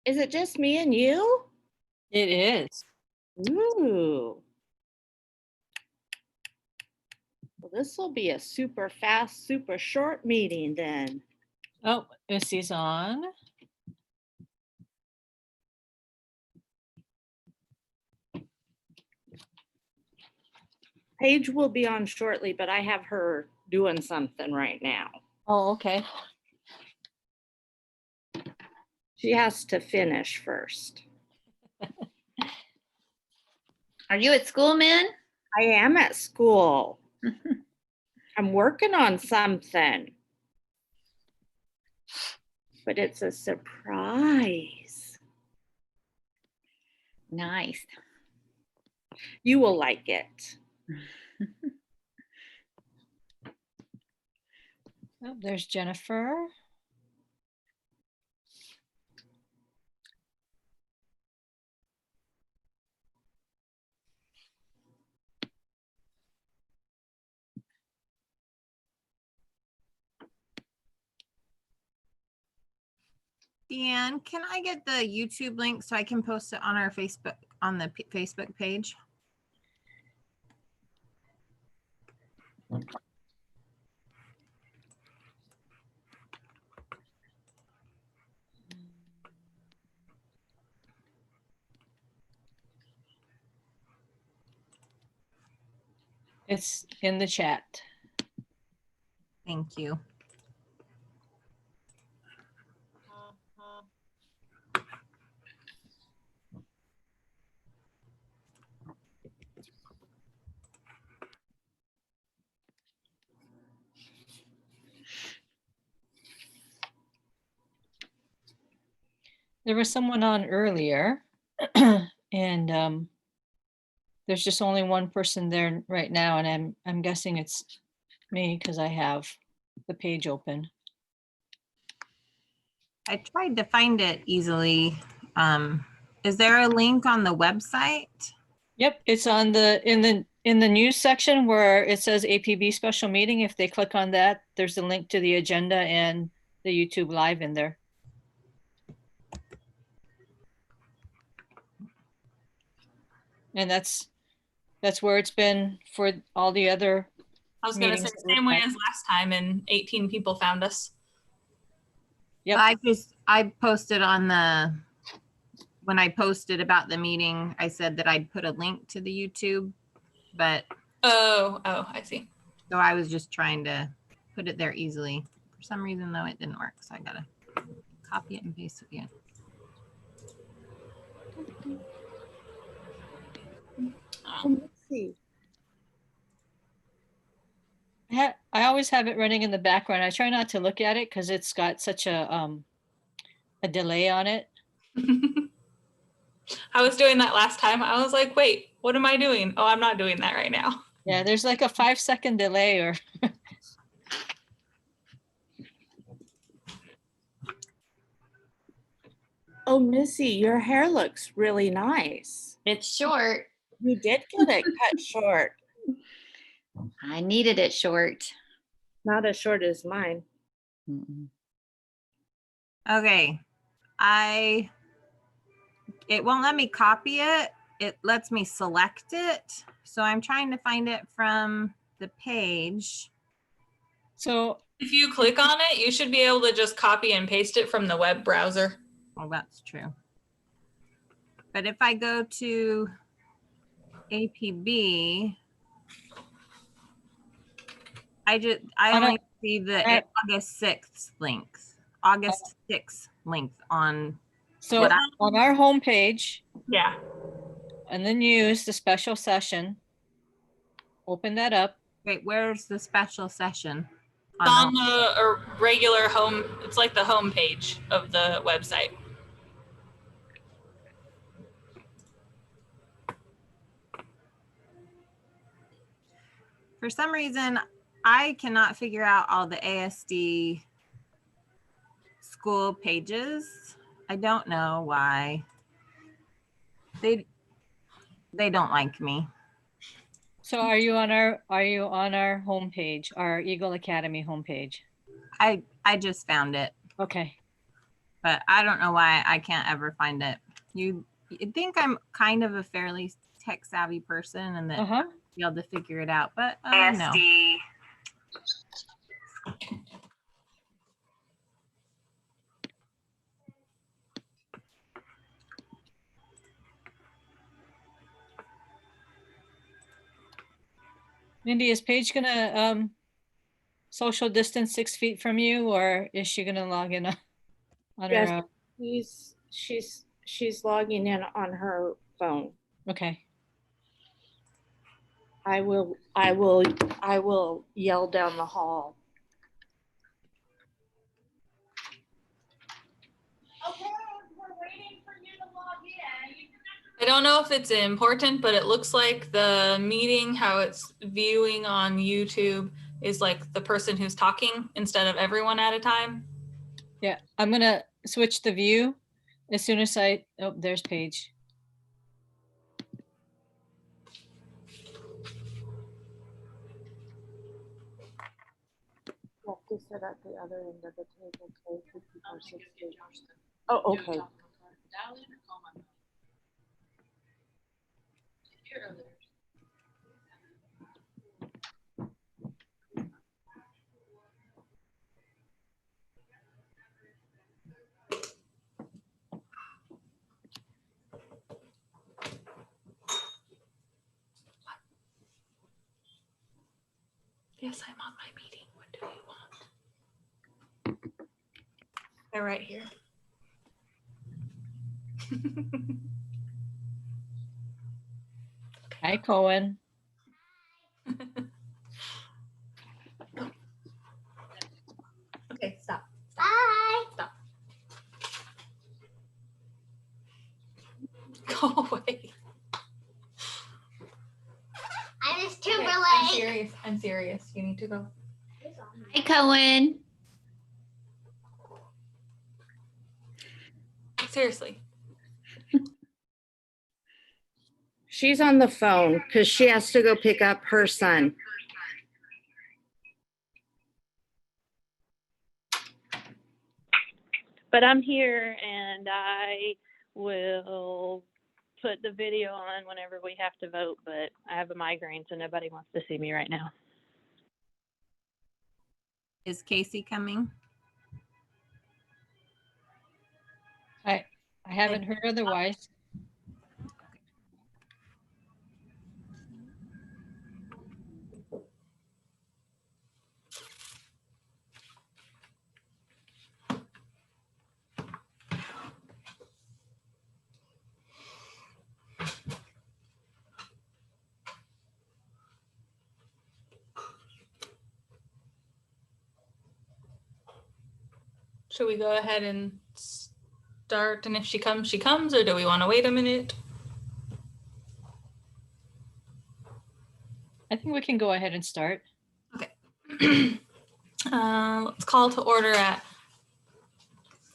Is it just me and you? It is. Ooh. Well, this will be a super fast, super short meeting then. Oh, Missy's on. Paige will be on shortly, but I have her doing something right now. Oh, okay. She has to finish first. Are you at school, Min? I am at school. I'm working on something. But it's a surprise. Nice. You will like it. Oh, there's Jennifer. Deanne, can I get the YouTube link so I can post it on our Facebook, on the Facebook page? It's in the chat. Thank you. There was someone on earlier and there's just only one person there right now, and I'm guessing it's me because I have the page open. I tried to find it easily. Is there a link on the website? Yep, it's on in the news section where it says APB special meeting. If they click on that, there's a link to the agenda and the YouTube live in there. And that's where it's been for all the other. I was going to say same way as last time, and 18 people found us. Yep. I posted on the, when I posted about the meeting, I said that I'd put a link to the YouTube, but. Oh, I see. So I was just trying to put it there easily. For some reason though, it didn't work. So I gotta copy it and paste it again. Let's see. I always have it running in the background. I try not to look at it because it's got such a delay on it. I was doing that last time. I was like, wait, what am I doing? Oh, I'm not doing that right now. Yeah, there's like a 5-second delay or. Oh, Missy, your hair looks really nice. It's short. You did get it cut short. I needed it short. Not as short as mine. Okay. It won't let me copy it. It lets me select it. So I'm trying to find it from the page. So if you click on it, you should be able to just copy and paste it from the web browser. Well, that's true. But if I go to APB, I only see the August 6th links. August 6th link on. So on our homepage. Yeah. And then use the special session. Open that up. Wait, where's the special session? It's on the regular home. It's like the home page of the website. For some reason, I cannot figure out all the ASD school pages. I don't know why. They don't like me. So are you on our homepage, our Eagle Academy homepage? I just found it. Okay. but I don't know why I can't ever find it. You'd think I'm kind of a fairly tech savvy person and that Uh-huh. I'd be able to figure it out, but no. Mindy, is Paige gonna social distance 6 feet from you, or is she gonna log in on her? Yes. She's logging in on her phone. Okay. I will yell down the hall. I don't know if it's important, but it looks like the meeting, how it's viewing on YouTube, is like the person who's talking instead of everyone at a time. Yeah, I'm gonna switch the view as soon as oh, there's Paige. You have to sit at the other end of the table, so people are 6 feet. Oh, okay. Yes, I'm on my meeting. What do you want? They're right here. Hi, Cohen. Okay, stop. Bye. Stop. Go away. I miss Okay, I'm Timberlake. serious. I'm serious. You need to go. Hi, Cohen. Seriously. She's on the phone because she has to go pick up her son. But I'm here and I will put the video on whenever we have to vote, but I have a migraine, so nobody wants to see me right now. Is Casey coming? I haven't heard otherwise. Should we go ahead and start? And if she comes, or do we want to wait a minute? I think we can go ahead and start. Let's call to order at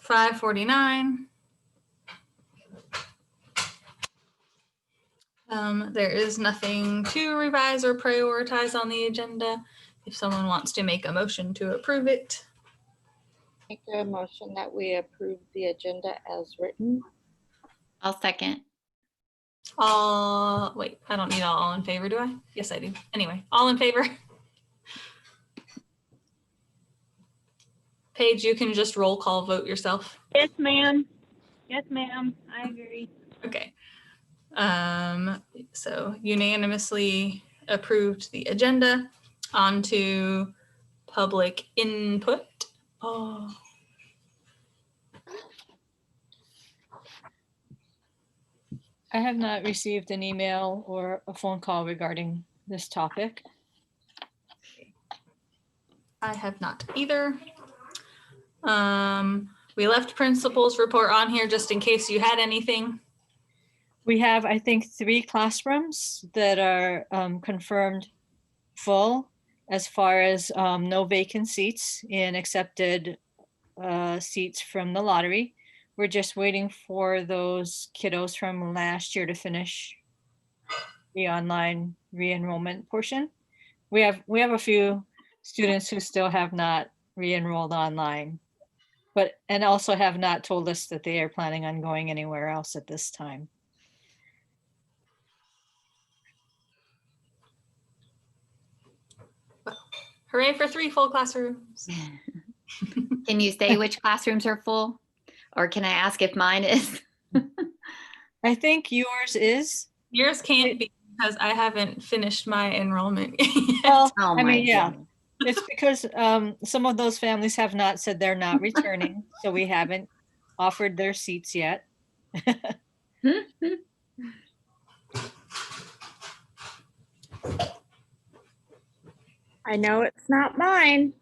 5:49. There is nothing to revise or prioritize on the agenda. If someone wants to make a motion to approve it. Make a motion that we approve the agenda as written. I'll second. Wait, I don't need all in favor, do I? Yes, I do. Anyway, all in favor? Paige, you can just roll call vote yourself. Yes, ma'am. Yes, ma'am. I agree. Okay. So unanimously approved the agenda. On to public input. Oh, I have not received an email or a phone call regarding this topic. I have not either. We left principal's report on here just in case you had anything. We have, I think, 3 classrooms that are confirmed full as far as no vacant seats and accepted seats from the lottery. We're just waiting for those kiddos from last year to finish the online re-enrollment portion. We have a few students who still have not re-enrolled online. But, and also have not told us that they are planning on going anywhere else at this time. Hooray for 3 full classrooms. Can you say which classrooms are full? Or can I ask if mine is? I think yours is. Yours can't be because I haven't finished my enrollment yet. Well, Oh I my mean, yeah, goodness. it's because some of those families have not said they're not returning, so we haven't offered their seats yet. I know it's not mine.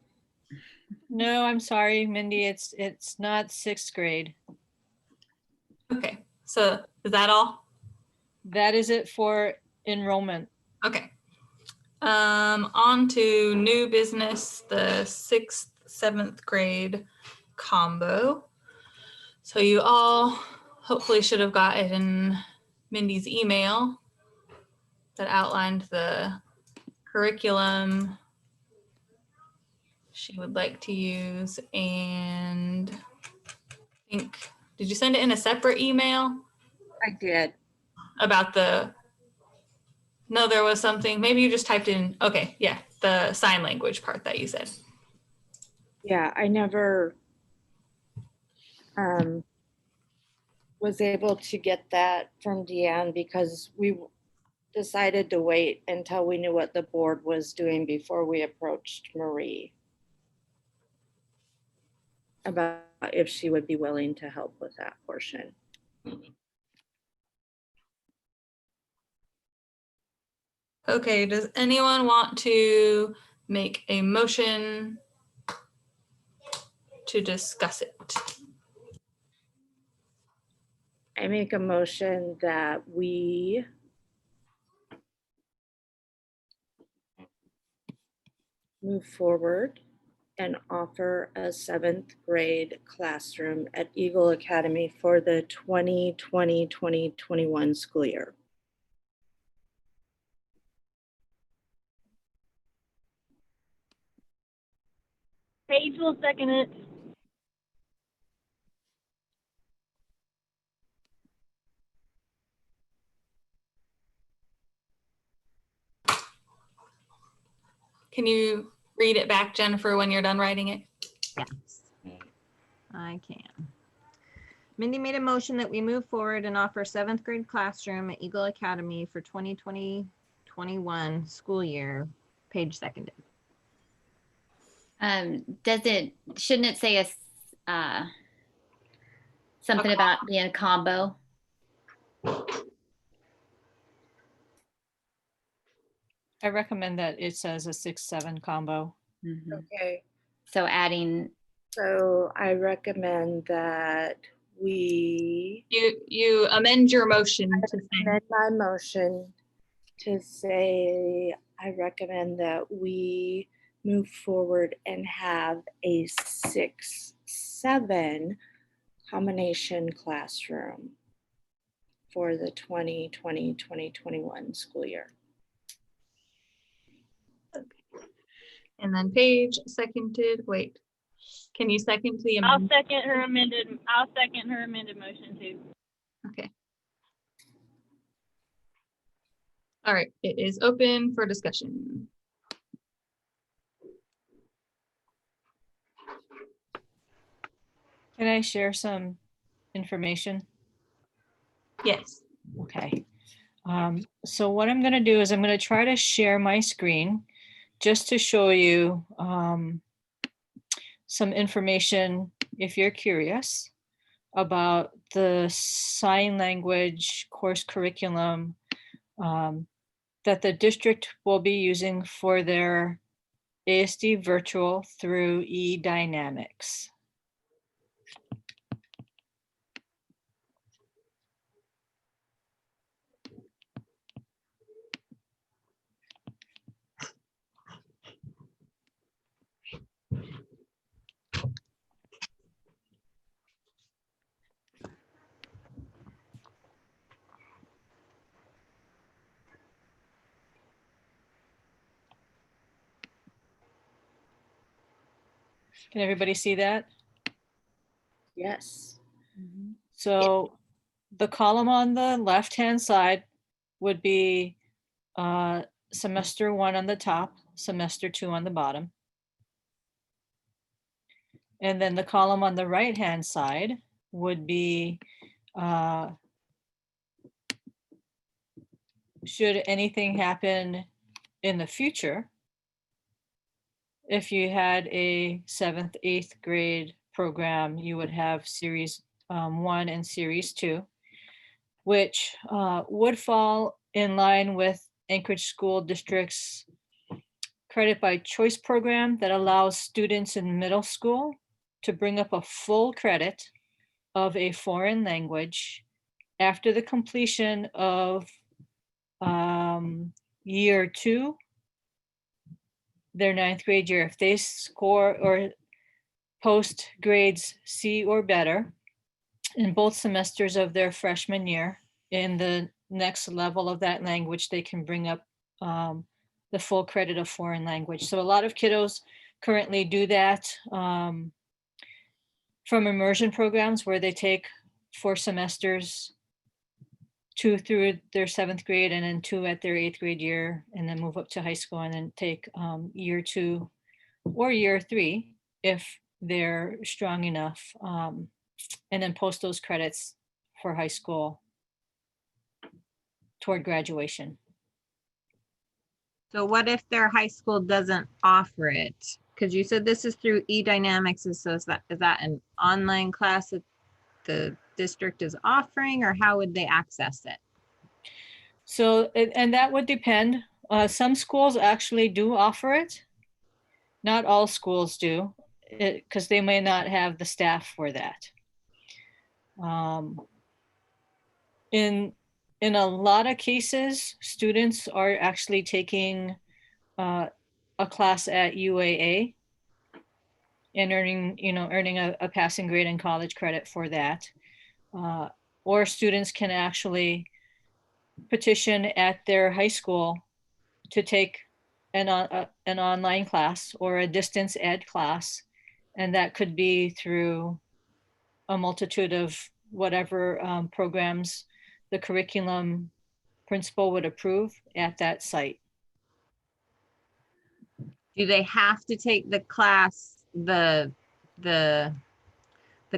No, I'm sorry, Mindy, it's not 6th grade. Okay, so is that all? That is it for enrollment. Okay. On to new business, the 6th, 7th grade combo. So you all hopefully should have gotten Mindy's email that outlined the curriculum she would like to use. And I think, did you send it in a separate email I did. about the, no, there was something, maybe you just typed in, okay, yeah, the sign language part that you said. Yeah, I never was able to get that from Deanne because we decided to wait until we knew what the board was doing before we approached Marie about if she would be willing to help with that portion. Okay, does anyone want to make a motion to discuss it? I make a motion that we move forward and offer a 7th grade classroom at Eagle Academy for the 2020-2021 school year. Paige will second it. Can you read it back, Jennifer, when you're done writing it? Yes, I can. Mindy made a motion that we move forward and offer 7th grade classroom at Eagle Academy for 2020-21 school year. Paige seconded. Shouldn't it say something about being a combo? I recommend that it says a 6-7 combo. Mhm. Okay, So adding, so I recommend that we You amend your motion to say, amend my motion to say, I recommend that we move forward and have a 6-7 combination classroom for the 2020-2021 school year. and then Paige seconded, wait, can you second the I'll amendment? second her amended motion too. Okay. All right, it is open for discussion. Can I share some information? Yes. Okay. So what I'm going to do is I'm going to try to share my screen just to show you some information if you're curious about the sign language course curriculum that the district will be using for their ASD virtual through eDynamics. Can everybody see that? Yes. So the column on the left-hand side would be semester 1 on the top, semester 2 on the bottom. And then the column on the right-hand side would be should anything happen in the future, if you had a 7th, 8th grade program, you would have series 1 and series 2, which would fall in line with Anchorage School District's credit by choice program that allows students in middle school to bring up a full credit of a foreign language after the completion of year 2, their 9th grade year. If they score or post grades C or better in both semesters of their freshman year, in the next level of that language, they can bring up the full credit of foreign language. So a lot of kiddos currently do that from immersion programs where they take 4 semesters, 2 through their 7th grade and then 2 at their 8th grade year, and then move up to high school and then take year 2 or year 3 if they're strong enough, and then post those credits for high school toward graduation. So what if their high school doesn't offer it? Because you said this is through eDynamics. So is that an online class that the district is offering, or how would they access it? So, and that would depend. Some schools actually do offer it. Not all schools do, because they may not have the staff for that. In a lot of cases, students are actually taking a class at UAA and earning a passing grade and college credit for that. Or students can actually petition at their high school to take an online class or a distance ed class. And that could be through a multitude of whatever programs the curriculum principal would approve at that site. Do they have to take the class, the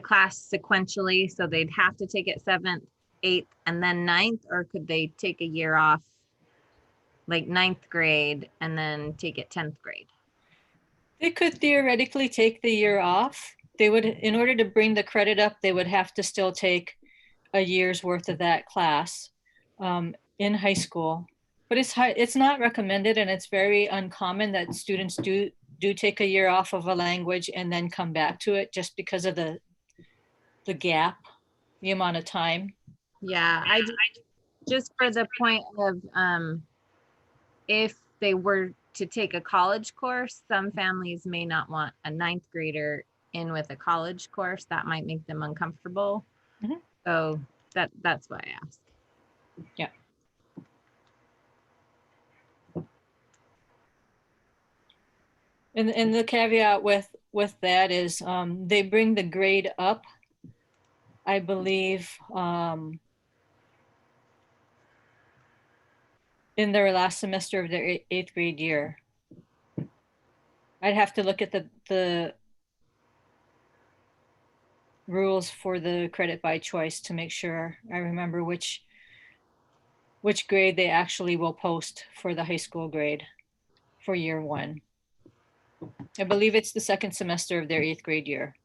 class sequentially? So they'd have to take it 7th, 8th, and then 9th, or could they take a year off, like 9th grade, and then take it 10th grade? They could theoretically take the year off. They would, in order to bring the credit up, they would have to still take a year's worth of that class in high school. But it's not recommended, and it's very uncommon that students do take a year off of a language and then come back to it, just because of the gap, the amount of time. Yeah, I just for the point of if they were to take a college course, some families may not want a 9th grader in with a college course. That might make them uncomfortable. Mhm. So that's why I asked. Yeah. And the caveat with that is they bring the grade up, I believe, in their last semester of their 8th grade year. I'd have to look at the rules for the credit by choice to make sure I remember which grade they actually will post for the high school grade for year 1. I believe it's the 2nd semester of their 8th grade year.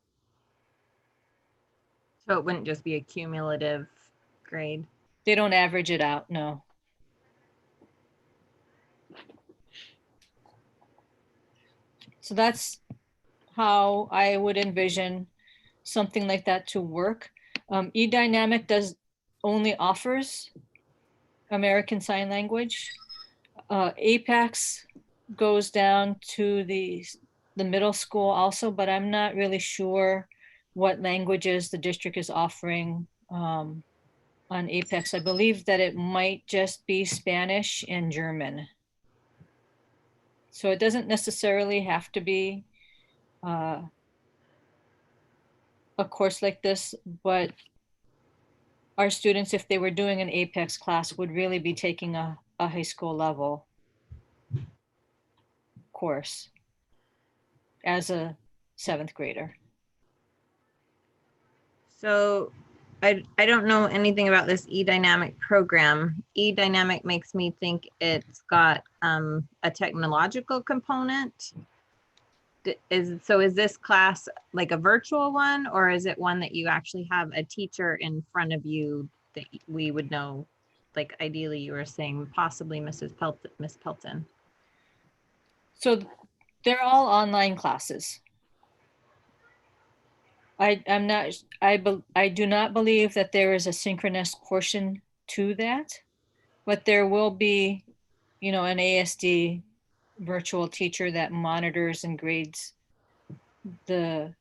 So it wouldn't just be a cumulative grade. They don't average it out, no. So that's how I would envision something like that to work. eDynamic only offers American Sign Language. Apex goes down to the middle school also, but I'm not really sure what languages the district is offering on Apex. I believe that it might just be Spanish and German. So it doesn't necessarily have to be a a course like this, but our students, if they were doing an Apex class, would really be taking a high school level course as a 7th grader. So I don't know anything about this E-Dynamic program. E-Dynamic makes me think it's got a technological component. Is this class like a virtual one, or is it one that you actually have a teacher in front of you that we would know? Like ideally you were saying possibly Miss Pelton. So they're all online classes. I do not believe that there is a synchronous portion to that, but there will be, you know, an ASD virtual teacher that monitors and grades the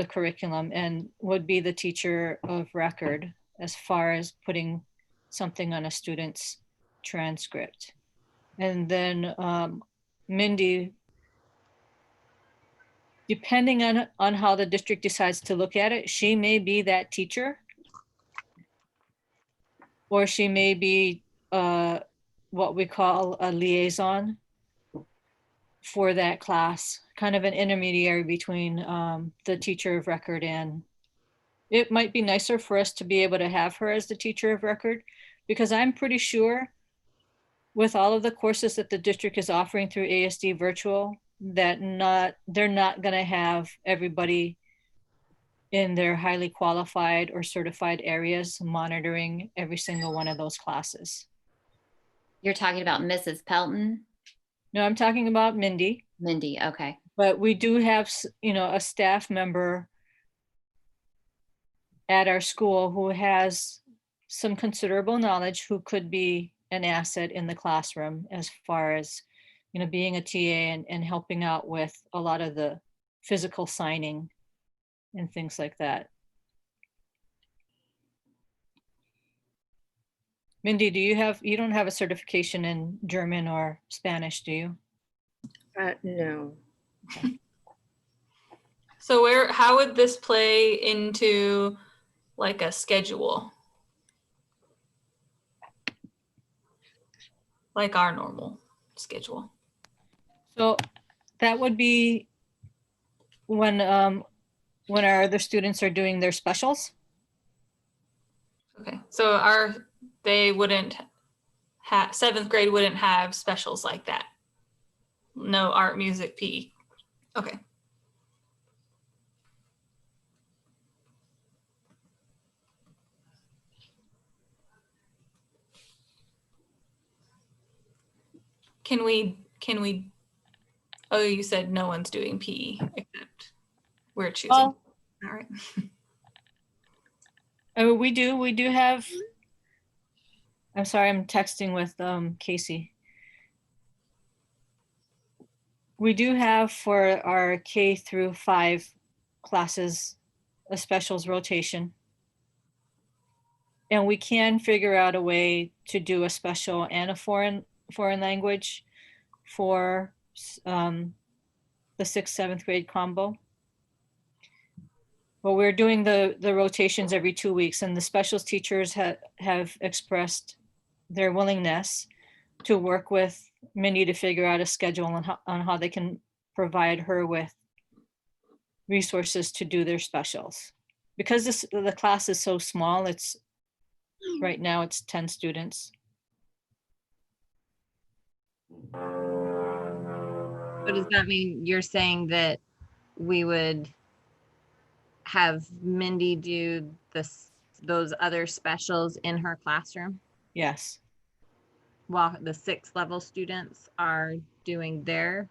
curriculum and would be the teacher of record as far as putting something on a student's transcript. And then Mindy, depending on how the district decides to look at it, she may be that teacher, or she may be what we call a liaison for that class, kind of an intermediary between the teacher of record. And it might be nicer for us to be able to have her as the teacher of record, because I'm pretty sure with all of the courses that the district is offering through ASD virtual, that they're not going to have everybody in their highly qualified or certified areas monitoring every single one of those classes. You're talking about Mrs. Pelton? No, I'm talking about Mindy. Mindy, okay. But we do have, you know, a staff member at our school who has some considerable knowledge, who could be an asset in the classroom as far as, you know, being a TA and helping out with a lot of the physical signing and things like that. Mindy, you don't have a certification in German or Spanish, do you? No. So how would this play into like a schedule? Like our normal schedule. So that would be when our other students are doing their specials. Okay, so they wouldn't have, 7th grade wouldn't have specials like that. No art, music, PE. Okay. Can we, oh, you said no one's doing PE except we're choosing. Oh. All right. Oh, we do have, I'm sorry, I'm texting with Casey. We do have for our K through 5 classes a specials rotation. And we can figure out a way to do a special and a foreign language for the 6th, 7th grade combo. But we're doing the rotations every 2 weeks, and the specials teachers have expressed their willingness to work with Mindy to figure out a schedule on how they can provide her with resources to do their specials. Because the class is so small, right now it's 10 students. So does that mean you're saying that we would have Mindy do those other specials in her classroom Yes. while the 6th level students are doing the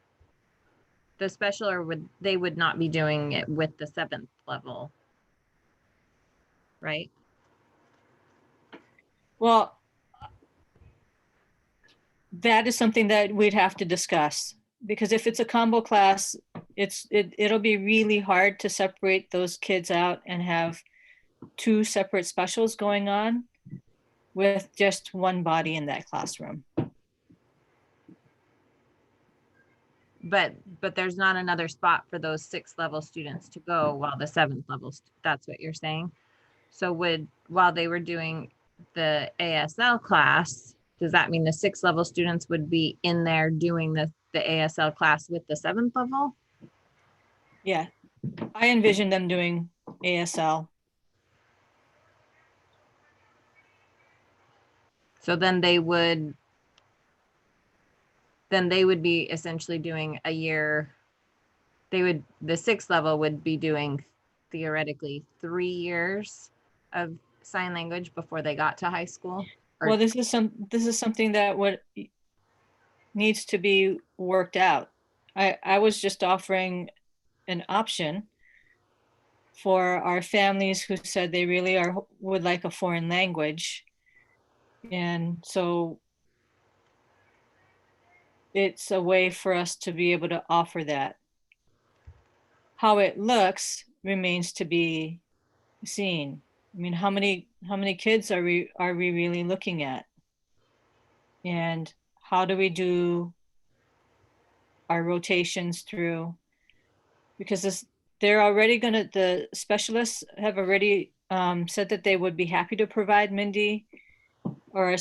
special, or they would not be doing it with the 7th level, right? Well, that is something that we'd have to discuss, because if it's a combo class, it'll be really hard to separate those kids out and have 2 separate specials going on with just one body in that classroom. but there's not another spot for those 6th level students to go while the 7th levels, that's what you're saying? So while they were doing the ASL class, does that mean the 6th level students would be in there doing the ASL class with the 7th level? Yeah, I envision them doing ASL. So then they would be essentially doing a year. The 6th level would be doing theoretically 3 years of sign language before they got to high school. Or- Well, this is something that needs to be worked out. I was just offering an option for our families who said they really would like a foreign language. And so it's a way for us to be able to offer that. How it looks remains to be seen. I mean, how many kids are we really looking at? And how do we do our rotations through? Because the specialists have already said that they would be happy to provide Mindy or,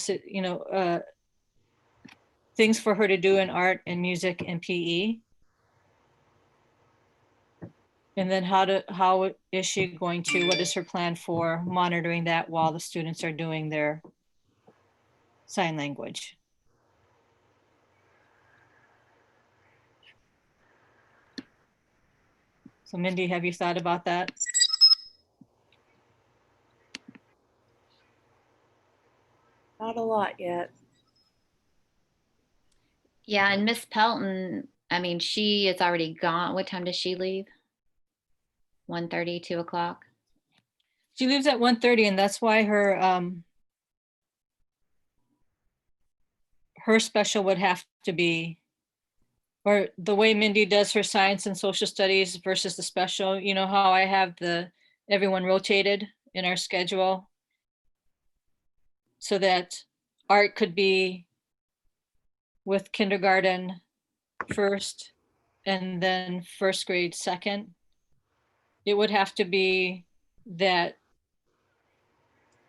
things for her to do in art and music and PE. And then how is she going to, what is her plan for monitoring that while the students are doing their sign language? So Mindy, have you thought about that? Not a lot yet. Yeah, and Miss Pelton, I mean, she is already gone. What time does she leave? 1:30, 2 o'clock? She leaves at 1:30, and that's why her special would have to be, or the way Mindy does her science and social studies versus the special, you know how I have everyone rotated in our schedule so that art could be with kindergarten first and then first grade second. It would have to be that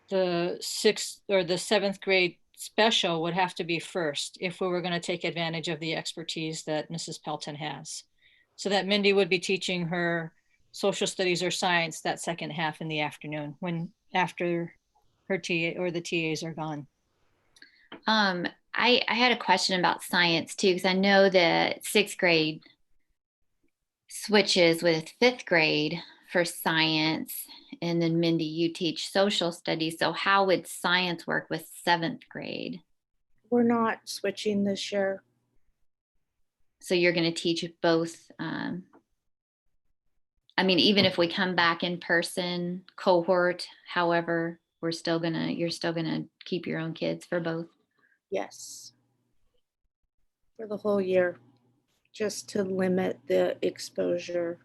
the 6th or the 7th grade special would have to be first if we were going to take advantage of the expertise that Mrs. Pelton has. So that Mindy would be teaching her social studies or science that second half in the afternoon after her TA or the TAs are gone. I had a question about science too, because I know that 6th grade switches with 5th grade for science. And then Mindy, you teach social studies. So how would science work with 7th grade? We're not switching this year. So you're going to teach both. I mean, even if we come back in person cohort, however, you're still gonna keep your own kids for both. Yes. For the whole year, just to limit the exposure.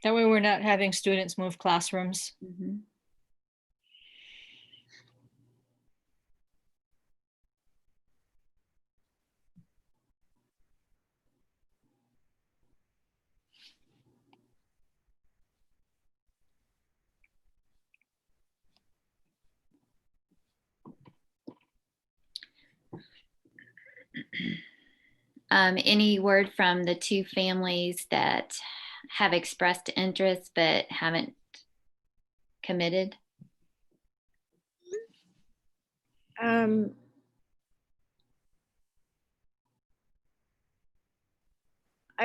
That way we're not having students move classrooms. Mm-hmm. Any word from the 2 families that have expressed interest but haven't committed? I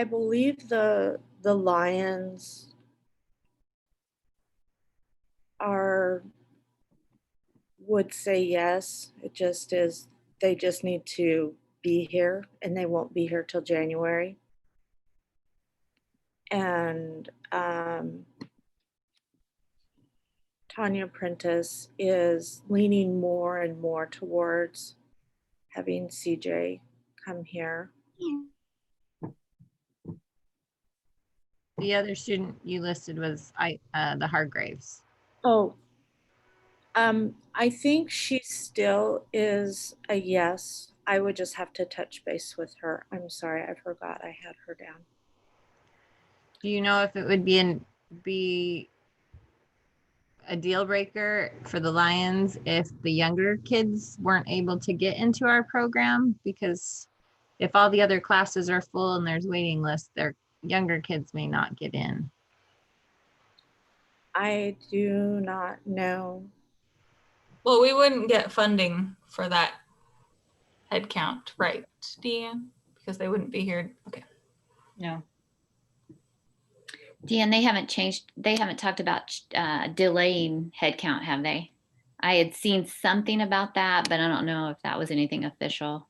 believe the Lions would say yes. It just is, they just need to be here and they won't be here till January. And Tanya Prentice is leaning more and more towards having CJ come here. The other student you listed was the Hargraves. Oh, I think she still is a yes I would just have to touch base with her. I'm sorry, I forgot I had her down. Do you know if it would be a deal breaker for the Lions if the younger kids weren't able to get into our program? Because if all the other classes are full and there's waiting lists, their younger kids may not get in. I do not know. Well, we wouldn't get funding for that head count, right, Deanne? Because they wouldn't be here. Okay. No. Dan, they haven't talked about delaying headcount, have they? I had seen something about that, but I don't know if that was anything official.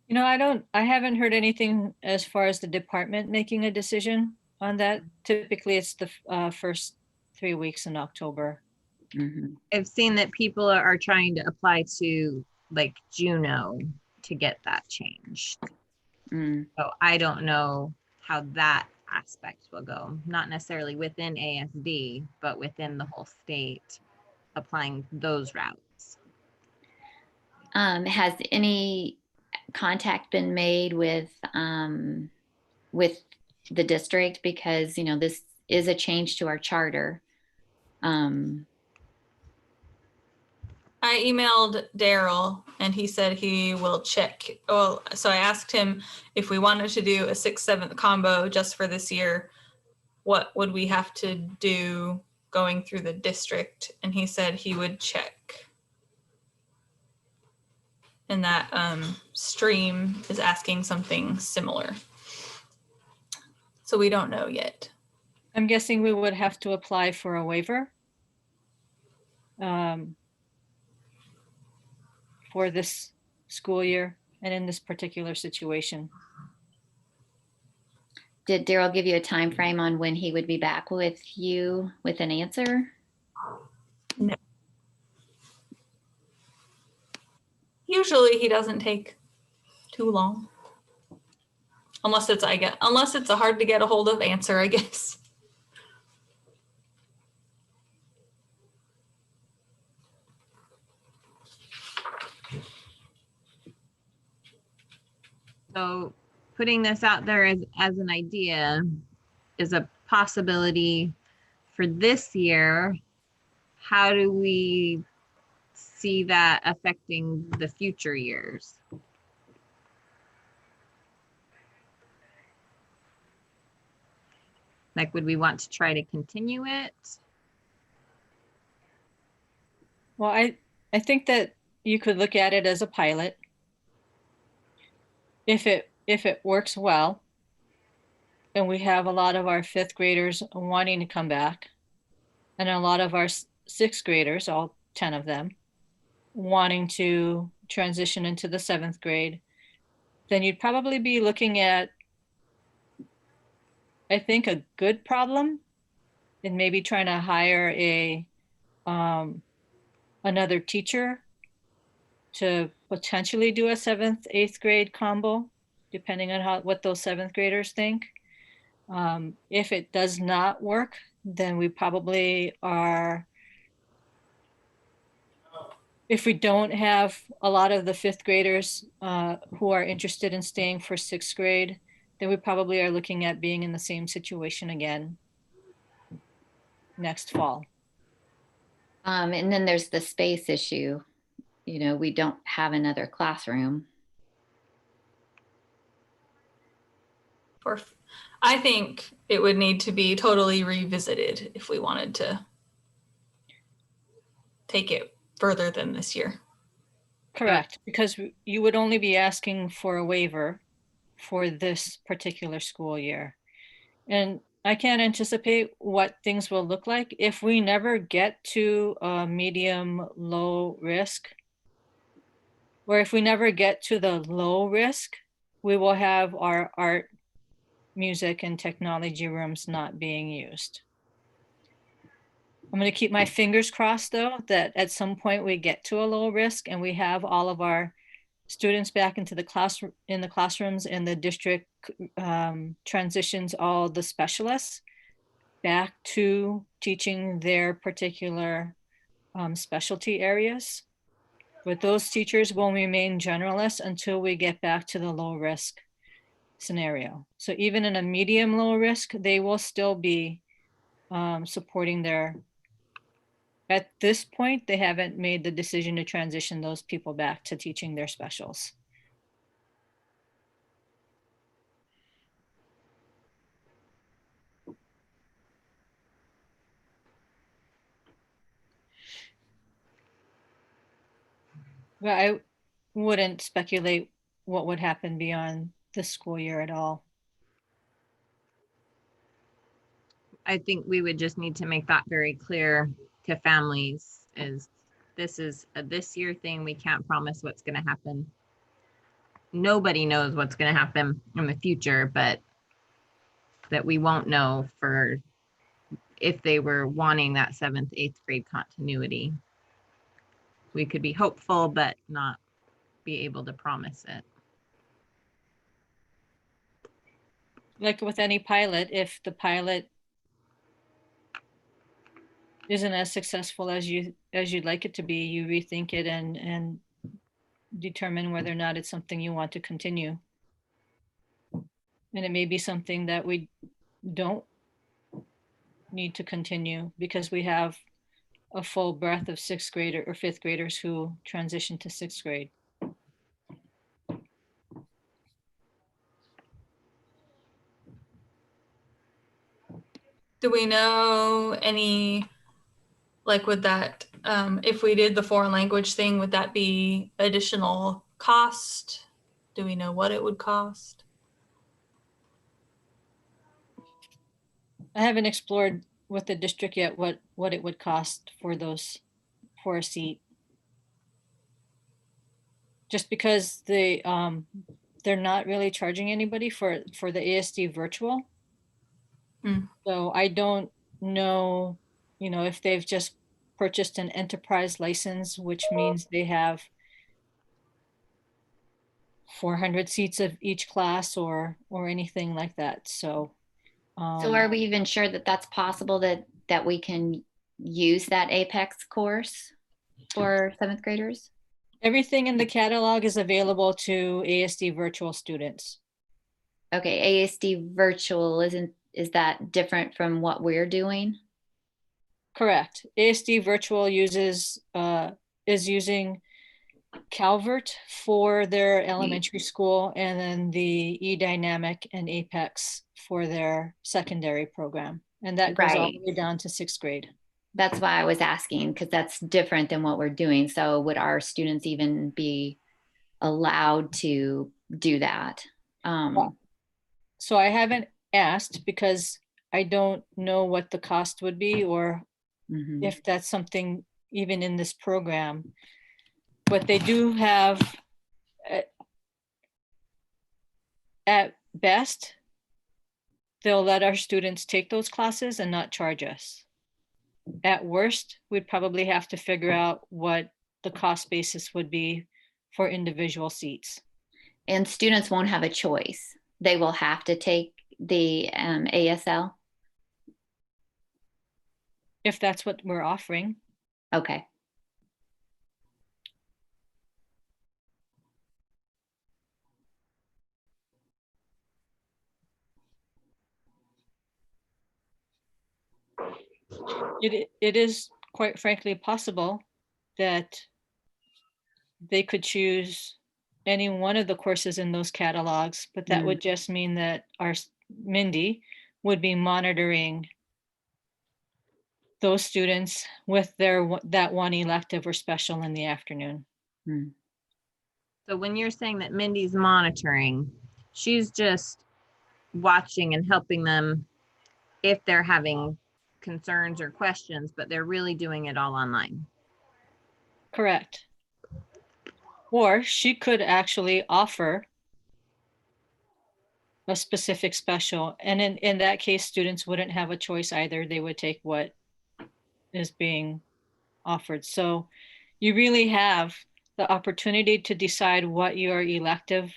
You know, I haven't heard anything as far as the department making a decision on that. Typically, it's the first 3 weeks in October. Mhm. I've seen that people are trying to apply to like Juno to get that changed. Mm. So I don't know how that aspect will go. Not necessarily within ASD, but within the whole state, applying those routes. Has any contact been made with the district? Because, you know, this is a change to our charter. I emailed Daryl and he said he will check. Well, so I asked him if we wanted to do a 6th, 7th combo just for this year, what would we have to do going through the district? And he said he would check. And that stream is asking something similar. So we don't know yet. I'm guessing we would have to apply for a waiver for this school year and in this particular situation. Did Daryl give you a time frame on when he would be back with you with an answer? No. Usually he doesn't take too long. Unless it's a hard to get a hold of answer, I guess. So putting this out there as an idea is a possibility for this year. How do we see that affecting the future years? Like, would we want to try to continue it? Well, I think that you could look at it as a pilot. If it works well, and we have a lot of our 5th graders wanting to come back, and a lot of our 6th graders, all 10 of them, wanting to transition into the 7th grade, then you'd probably be looking at, I think, a good problem and maybe trying to hire another teacher to potentially do a 7th, 8th grade combo, depending on what those 7th graders think. If it does not work, then we probably are, if we don't have a lot of the 5th graders who are interested in staying for 6th grade, then we probably are looking at being in the same situation again next fall. And then there's the space issue. You know, we don't have another classroom. I think it would need to be totally revisited if we wanted to take it further than this year. Correct, because you would only be asking for a waiver for this particular school year. And I can't anticipate what things will look like if we never get to a medium low risk, or if we never get to the low risk, we will have our art, music, and technology rooms not being used. I'm going to keep my fingers crossed, though, that at some point we get to a low risk and we have all of our students back into the classrooms, and the district transitions all the specialists back to teaching their particular specialty areas. But those teachers will remain generalists until we get back to the low risk scenario. So even in a medium low risk, they will still be supporting their, at this point, they haven't made the decision to transition those people back to teaching their specials. But I wouldn't speculate what would happen beyond this school year at all. I think we would just need to make that very clear to families is this is a this year thing. We can't promise what's going to happen. Nobody knows what's going to happen in the future, but that we won't know for if they were wanting that 7th, 8th grade continuity. We could be hopeful, but not be able to promise it. Like with any pilot, if the pilot isn't as successful as you'd like it to be, you rethink it and determine whether or not it's something you want to continue. And it may be something that we don't need to continue because we have a full breadth of 6th grader or 5th graders who transition to 6th grade. Do we know any, like with that, if we did the foreign language thing, would that be additional cost? Do we know what it would cost? I haven't explored with the district yet what it would cost for those, for a seat. Just because they're not really charging anybody for the ASD virtual. So I don't know, if they've just purchased an enterprise license, which means they have 400 seats of each class or anything like that. So are we even sure that that's possible, that we can use that Apex course for 7th graders? everything in the catalog is available to ASD virtual students. Okay, ASD virtual is that different from what we're doing? Correct. ASD virtual is using Calvert for their elementary school, and then the eDynamic and Apex for their secondary program. And that goes all the way down to 6th grade. That's why I was asking, because that's different than what we're doing. So would our students even be allowed to do that? So I haven't asked because I don't know what the cost would be or if that's something even in this program. But they do have, at best, they'll let our students take those classes and not charge us. At worst, we'd probably have to figure out what the cost basis would be for individual seats. And students won't have a choice. They will have to take the ASL? If that's what we're offering. Okay. It is quite frankly possible that they could choose any one of the courses in those catalogs, but that would just mean that our Mindy would be monitoring those students with that one elective or special in the afternoon. So when you're saying that Mindy's monitoring, she's just watching and helping them if they're having concerns or questions, but they're really doing it all online. Correct. Or she could actually offer a specific special. And in that case, students wouldn't have a choice either. They would take what is being offered. So you really have the opportunity to decide what your elective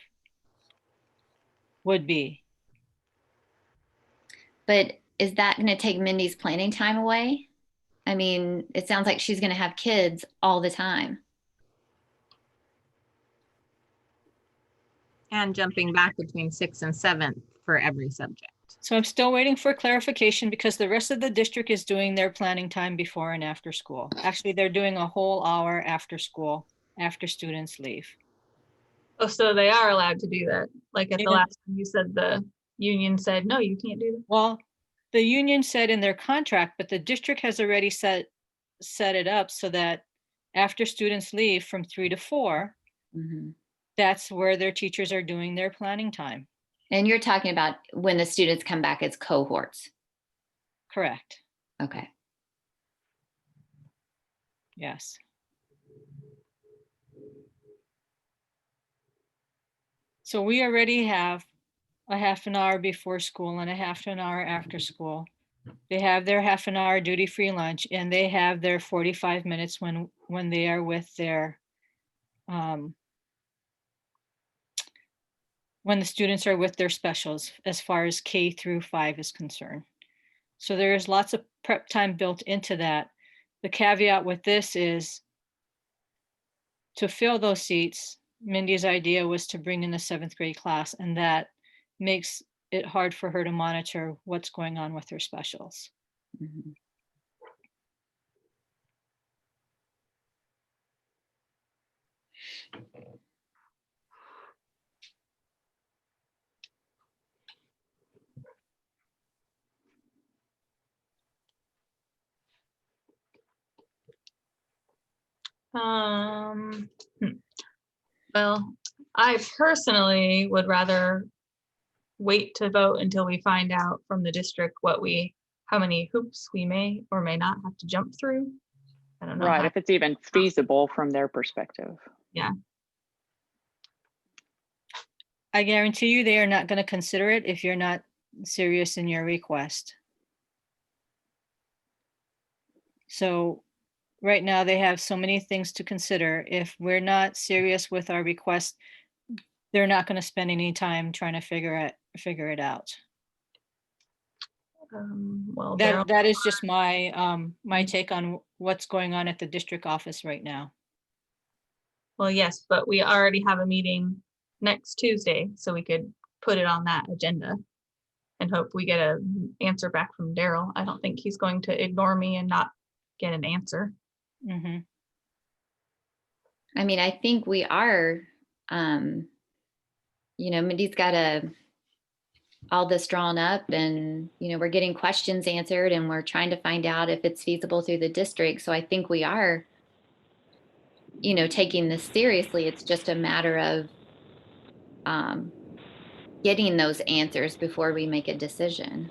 would be. But is that going to take Mindy's planning time away? I mean, it sounds like she's going to have kids all the time. And jumping back between 6th and 7th for every subject. So I'm still waiting for clarification because the rest of the district is doing their planning time before and after school. Actually, they're doing a whole hour after school, after students leave. Oh, so they are allowed to do that. Like at the Yeah. last time you said the union said, no, you can't do that. Well, the union said in their contract, but the district has already set it up so that after students leave from 3 to 4, Mhm. that's where their teachers are doing their planning time. And you're talking about when the students come back as cohorts. Correct. Okay. Yes. So we already have a half an hour before school and a half an hour after school. They have their half an hour duty-free lunch and they have their 45 minutes when they are with their, when the students are with their specials as far as K through 5 is concerned. So there is lots of prep time built into that. The caveat with this is to fill those seats, Mindy's idea was to bring in a 7th grade class, and that makes it hard for her to monitor what's going on with her specials. Mhm. Hmm. Well, I personally would rather wait to vote until we find out from the district how many hoops we may or may not have to jump through. I don't know. Right, if it's even feasible from their perspective. Yeah. I guarantee you they are not going to consider it if you're not serious in your request. So right now they have so many things to consider. If we're not serious with our request, they're not going to spend any time trying to figure it out. Well, Daryl, That is just my my take on what's going on at the district office right now. well, yes, but we already have a meeting next Tuesday, so we could put it on that agenda and hope we get an answer back from Daryl. I don't think he's going to ignore me and not get an answer. Mm-hmm. I mean, I think we are, Mindy's got all this drawn up and, we're getting questions answered and we're trying to find out if it's feasible through the district. So I think we are, taking this seriously. It's just a matter of getting those answers before we make a decision.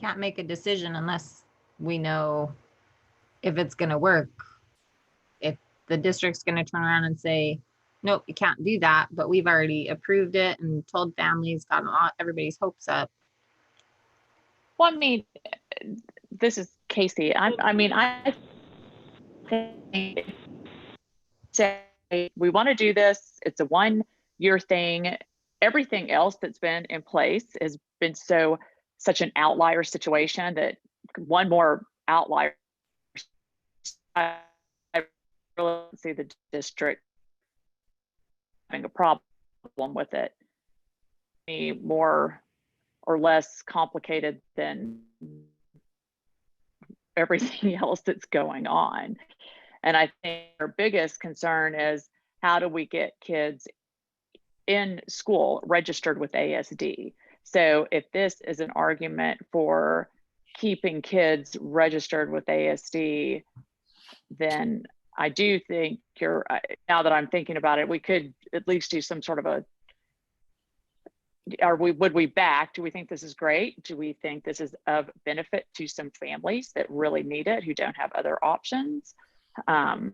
Can't make a decision unless we know if it's going to work. If the district's going to turn around and say, nope, you can't do that, but we've already approved it and told families, gotten everybody's hopes up. Well, I mean, this is Casey. I think say we want to do this. It's a 1-year thing. Everything else that's been in place has been such an outlier situation that one more outlier, I really see the district having a problem with it. Any more or less complicated than everything else that's going on. And I think our biggest concern is how do we get kids in school registered with ASD? So if this is an argument for keeping kids registered with ASD, then I do think now that I'm thinking about it, we could at least do some sort of would we back? Do we think this is great? Do we think this is of benefit to some families that really need it, who don't have other options? And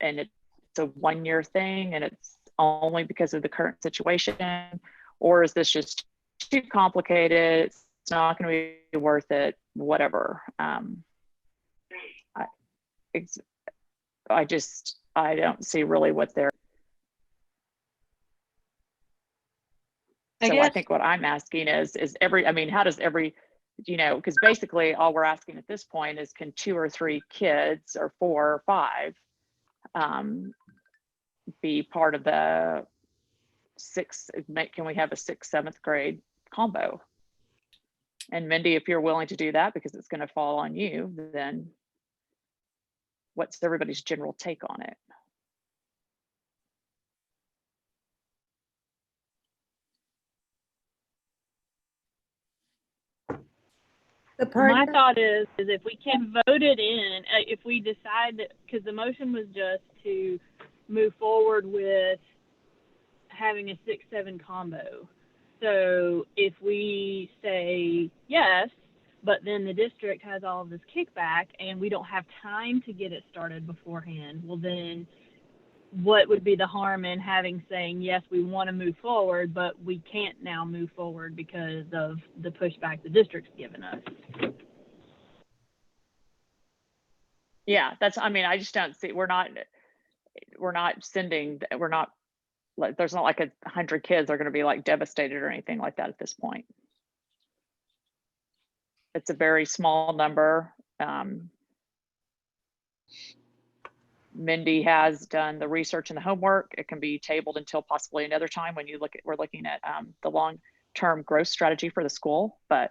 it's a 1-year thing and it's only because of the current situation? Or is this just too complicated? It's not going to be worth it, whatever. I don't see really what they're. I think what I'm asking is how does every, because basically all we're asking at this point is can 2 or 3 kids or 4 or 5 be part of the can we have a 6th, 7th grade combo? And Mindy, if you're willing to do that, because it's going to fall on you, then what's everybody's general take on it? The part My that- thought is if we can vote it in, if we decide that, because the motion was just to move forward with having a 6-7 combo. So if we say yes, but then the district has all of this kickback and we don't have time to get it started beforehand, well then what would be the harm in saying, yes, we want to move forward, but we can't now move forward because of the pushback the district's given us? Yeah, I mean, I just don't see, we're not sending, there's not like 100 kids are going to be like devastated or anything like that at this point. It's a very small number. Mindy has done the research and the homework. It can be tabled until possibly another time when we're looking at the long-term growth strategy for the school. But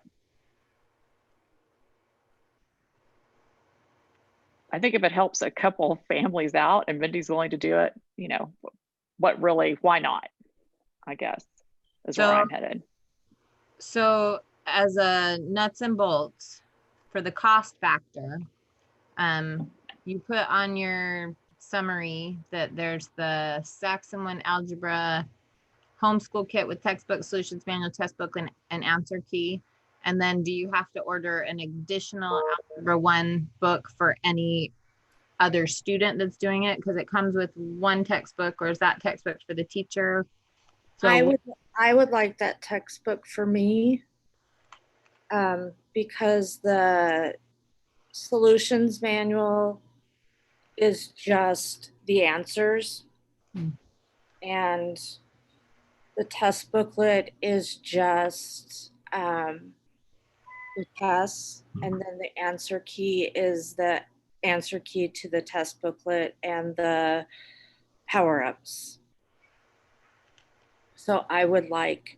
I think if it helps a couple families out and Mindy's willing to do it, you know, why not? I guess is where I'm headed. So as a nuts and bolts for the cost factor, you put on your summary that there's the Saxon 1 algebra homeschool kit with textbook, solutions manual, test book, and answer key. And then do you have to order an additional algebra 1 book for any other student that's doing it? Because it comes with one textbook, or is that textbook for the teacher? So I would like that textbook for me, because the solutions manual is just the answers, and the test booklet is just the tests, and then the answer key is the answer key to the test booklet and the power-ups. So I would like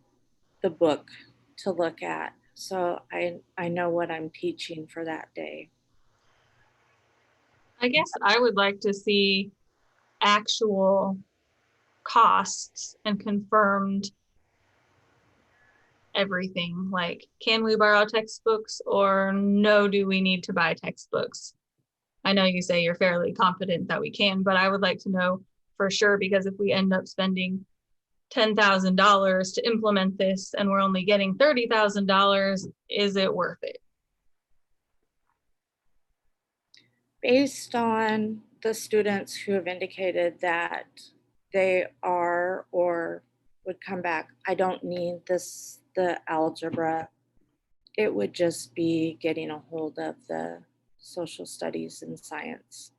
the book to look at, so I know what I'm teaching for that day. I guess I would like to see actual costs and confirmed everything. Like, can we borrow textbooks, or no, do we need to buy textbooks? I know you say you're fairly confident that we can, but I would like to know for sure, because if we end up spending $10,000 to implement this and we're only getting $30,000, is it worth it? Based on the students who have indicated that they are or would come back, I don't need the algebra. It would just be getting a hold of the social studies and science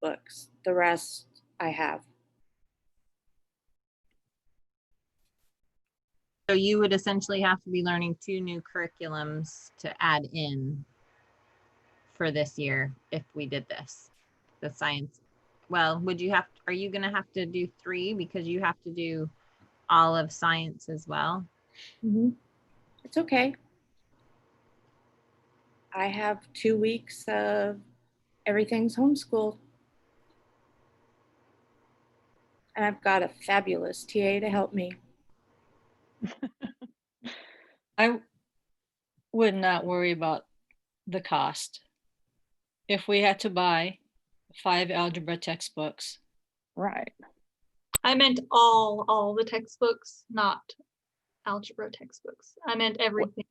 books. The rest I have. So you would essentially have to be learning 2 new curriculums to add in for this year if we did this, the science. Well, are you going to have to do 3 because you have to do all of science as well? Mm-hmm. It's okay. I have 2 weeks of everything's homeschooled. And I've got a fabulous TA to help me. I would not worry about the cost. If we had to buy 5 algebra textbooks. Right. I meant all the textbooks, not algebra textbooks. I meant everything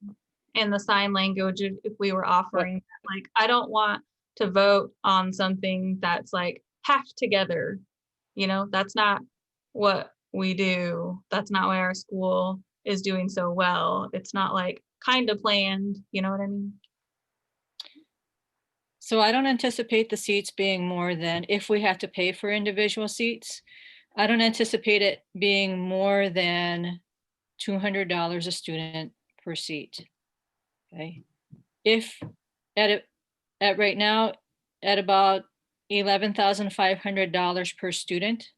in the sign language if we were offering that. Like, I don't want to vote on something that's like half together. You know, that's not what we do. That's not why our school is doing so well. It's not like kind of planned, you know what I mean? So I don't anticipate the seats being more than, if we have to pay for individual seats, I don't anticipate it being more than $200 a student per seat. Okay. If at right now at about $11,500 per student,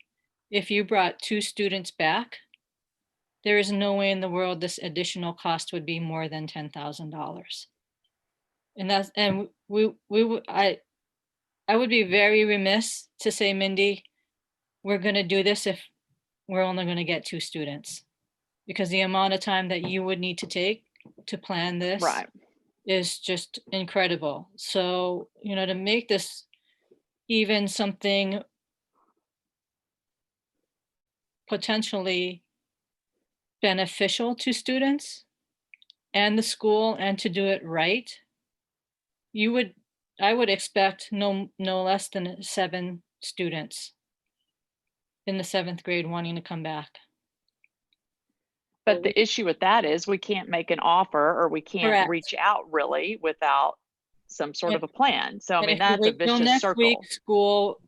if you brought 2 students back, there is no way in the world this additional cost would be more than $10,000. And I would be very remiss to say, Mindy, we're gonna do this if we're only gonna get 2 students. Because the amount of time that you would need to take to plan this Right. is just incredible. So, you know, to make this even something potentially beneficial to students and the school, and to do it right, I would expect no less than 7 students in the 7th grade wanting to come back. But the issue with that is we can't make an offer, or we can't Correct. reach out really without some sort of a plan. So, I And mean, if you that's a wait till vicious next circle. week, school,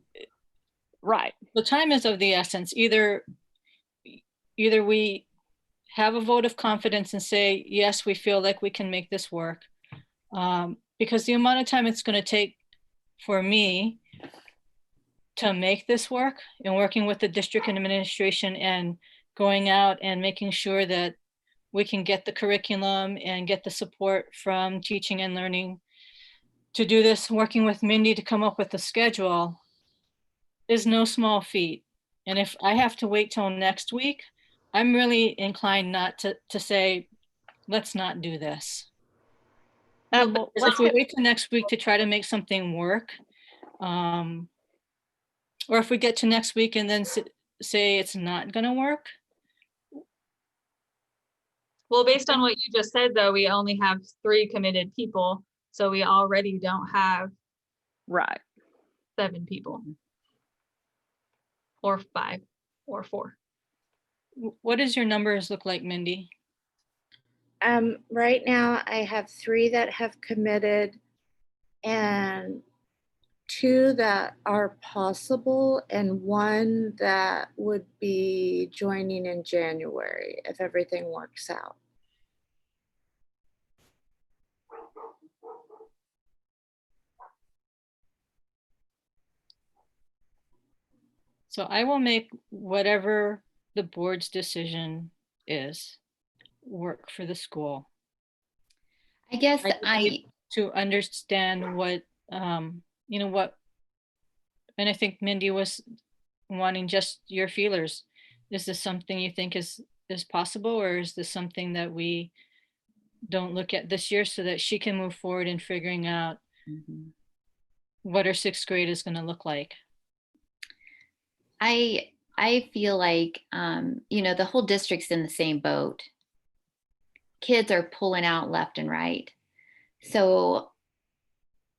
Right. the time is of the essence. Either we have a vote of confidence and say, yes, we feel like we can make this work. Because the amount of time it's going to take for me to make this work, and working with the district and administration and going out and making sure that we can get the curriculum and get the support from teaching and learning to do this, working with Mindy to come up with a schedule, is no small feat. And if I have to wait till next week, I'm really inclined not to say, let's not do this. Well, Because if we wait till next week to try to make something work, or if we get to next week and then say it's not gonna work. Well, based on what you just said, though, we only have 3 committed people, so we already don't have right. 7 people. Or 5 or 4. What does your numbers look like, Mindy? Right now I have 3 that have committed and 2 that are possible and 1 that would be joining in January if everything works out. So I will make whatever the board's decision is work for the school. I guess to understand what, you know, what, and I think Mindy was wanting just your feelers. Is this something you think is possible, or is this something that we don't look at this year so that she can move forward in figuring out what her 6th grade is going to look like? I feel like, you know, the whole district's in the same boat. Kids are pulling out left and right. So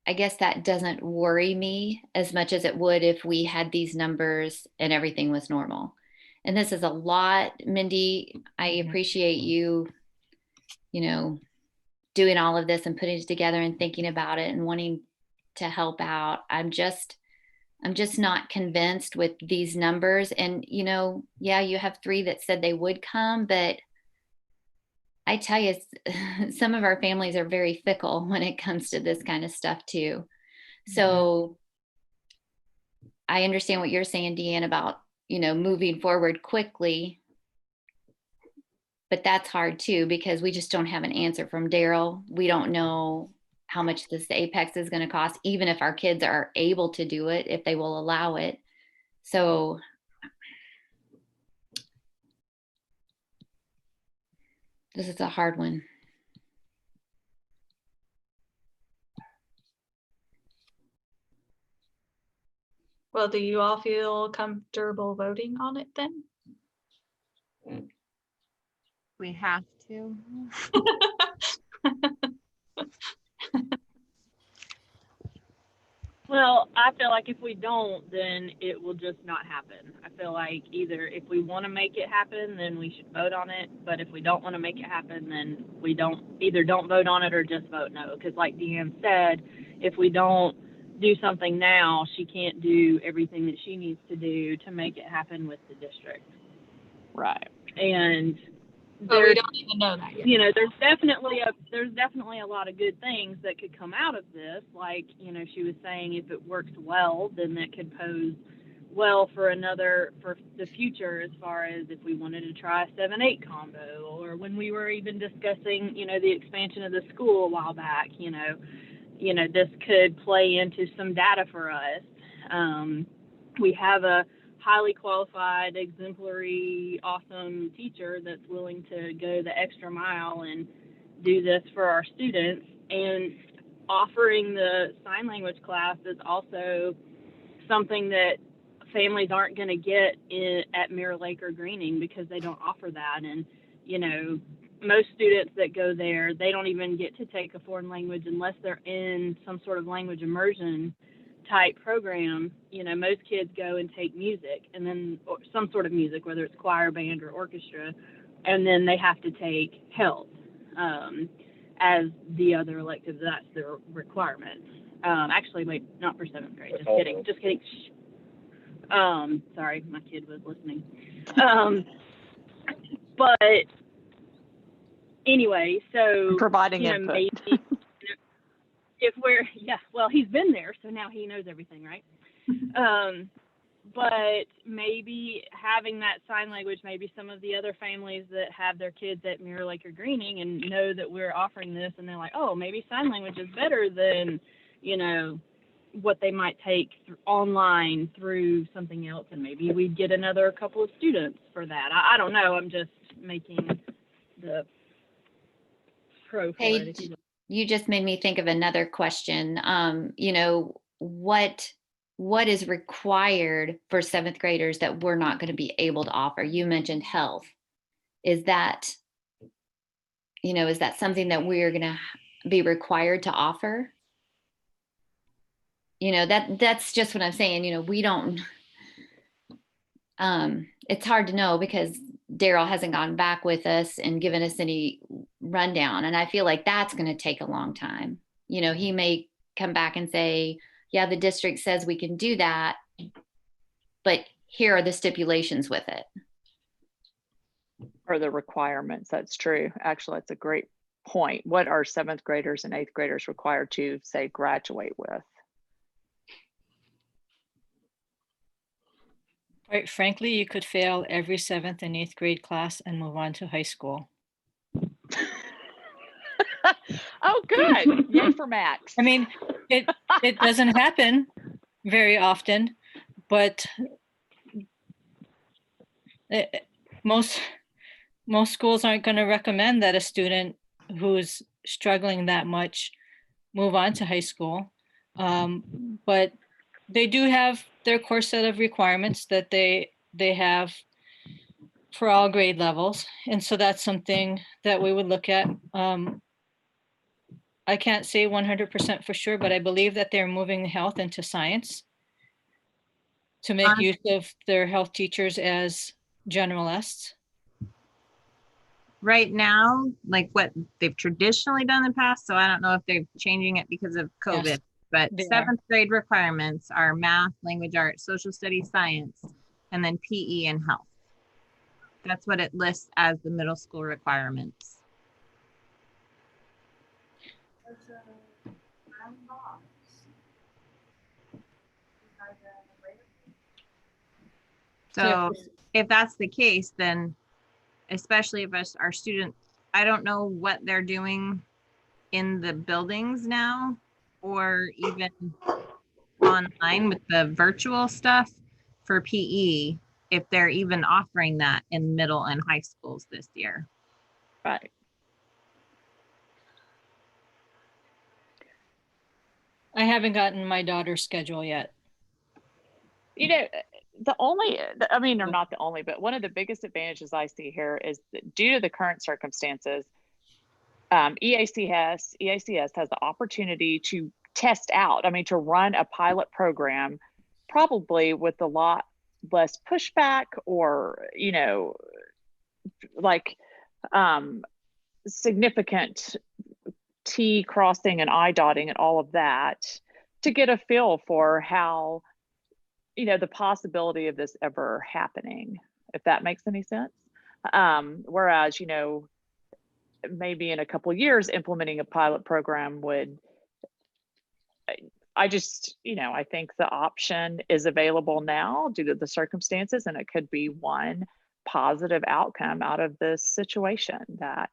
I guess that doesn't worry me as much as it would if we had these numbers and everything was normal. And this is a lot, Mindy. I appreciate you, you know, doing all of this and putting it together and thinking about it and wanting to help out. I'm just not convinced with these numbers. And, you know, yeah, you have 3 that said they would come, but I tell you, some of our families are very fickle when it comes to this kind of stuff too. So I understand what you're saying, Deanne, about, you know, moving forward quickly, but that's hard too, because we just don't have an answer from Daryl. We don't know how much this Apex is going to cost, even if our kids are able to do it, if they will allow it. So this is a hard one. Well, do you all feel comfortable voting on it then? We have to. Well, I feel like if we don't, then it will just not happen. I feel like either if we want to make it happen, then we should vote on it. But if we don't want to make it happen, then we don't vote on it or just vote no. Because like Deanne said, if we don't do something now, she can't do everything that she needs to do to make it happen with the district. Right. And but we don't even know that yet. You know, there's definitely a lot of good things that could come out of this. Like, you know, she was saying if it works well, then that could pose well for the future, as far as if we wanted to try a 7-8 combo, or when we were even discussing, the expansion of the school a while back, this could play into some data for us. We have a highly qualified, exemplary, awesome teacher that's willing to go the extra mile and do this for our students. And offering the sign language class is also something that families aren't going to get at Mirror Lake or Greening, because they don't offer that. And, most students that go there, they don't even get to take a foreign language unless they're in some sort of language immersion type program. Most kids go and take music, and then some sort of music, whether it's choir, band, or orchestra, and then they have to take health as the other electives. That's their requirement. Actually, wait, not for 7th grade. Just kidding. Shh. Sorry, my kid was listening. But anyway, so Providing input. maybe if well, he's been there, so now he knows everything, right? But maybe having that sign language, maybe some of the other families that have their kids at Mirror Lake or Greening and know that we're offering this, and they're like, oh, maybe sign language is better than, what they might take online through something else, and maybe we'd get another couple of students for that. I don't know. I'm just making the pro for it. Paige, you just made me think of another question. What is required for 7th graders that we're not going to be able to offer? You mentioned health. Is that something that we're going to be required to offer? That's just what I'm saying. We don't, it's hard to know because Daryl hasn't gone back with us and given us any rundown. And I feel like that's going to take a long time. He may come back and say, yeah, the district says we can do that, but here are the stipulations with it. Or the requirements. That's true. Actually, that's a great point. What are 7th graders and 8th graders required to, say, graduate with? Quite frankly, you could fail every 7th and 8th grade class and move on to high school. Oh, good. Yay for Max. I mean, it doesn't happen very often, but most schools aren't going to recommend that a student who's struggling that much move on to high school. But they do have their core set of requirements that they have for all grade levels. And so that's something that we would look at. I can't say 100% for sure, but I believe that they're moving health into science to make use of their health teachers as generalists. Right now, like what they've traditionally done in the past, so I don't know if they're changing it because of COVID, Yes, but they are. 7th grade requirements are math, language arts, social studies, science, and then PE and health. That's what it lists as the middle school requirements. So if that's the case, then especially if our students, I don't know what they're doing in the buildings now, or even online with the virtual stuff for PE, if they're even offering that in middle and high schools this year. Right. I haven't gotten my daughter's schedule yet. Or not the only, but one of the biggest advantages I see here is that due to the current circumstances, EACS has the opportunity to test out, to run a pilot program, probably with a lot less pushback or, significant T crossing and I dotting and all of that, to get a feel for how, the possibility of this ever happening, if that makes any sense. Whereas, maybe in a couple of years, implementing a pilot program would I just, I think the option is available now due to the circumstances, and it could be one positive outcome out of this situation that,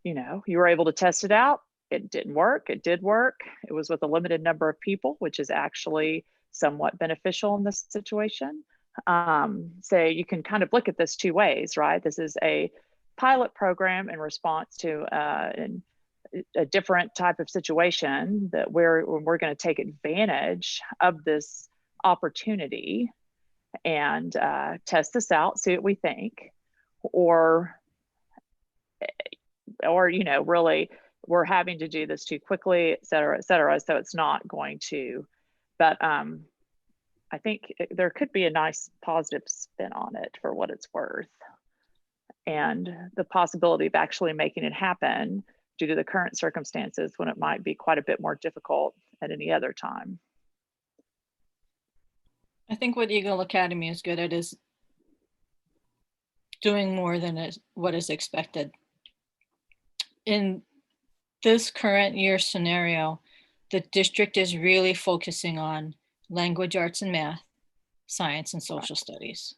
you were able to test it out. It didn't work. It did work. It was with a limited number of people, which is actually somewhat beneficial in this situation. So you can kind of look at this two ways, right? This is a pilot program in response to a different type of situation that we're going to take advantage of this opportunity and test this out, see what we think, or really we're having to do this too quickly, et cetera, et cetera. So it's not going to, but I think there could be a nice positive spin on it for what it's worth. And the possibility of actually making it happen due to the current circumstances when it might be quite a bit more difficult at any other time. I think what Eagle Academy is good at is doing more than what is expected. In this current year scenario, the district is really focusing on language arts and math, science and social studies.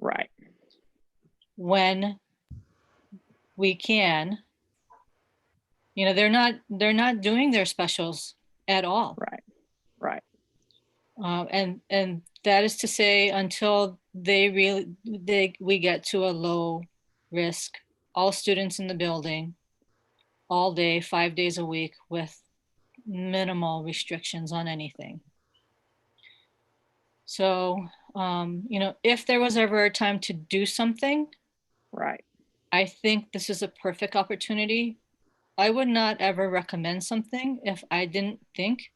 Right. When we can, they're not doing their specials at all. Right. And that is to say, until we get to a low risk, all students in the building, all day, 5 days a week, with minimal restrictions on anything. So, if there was ever a time to do something, right, I think this is a perfect opportunity. I would not ever recommend something if I didn't think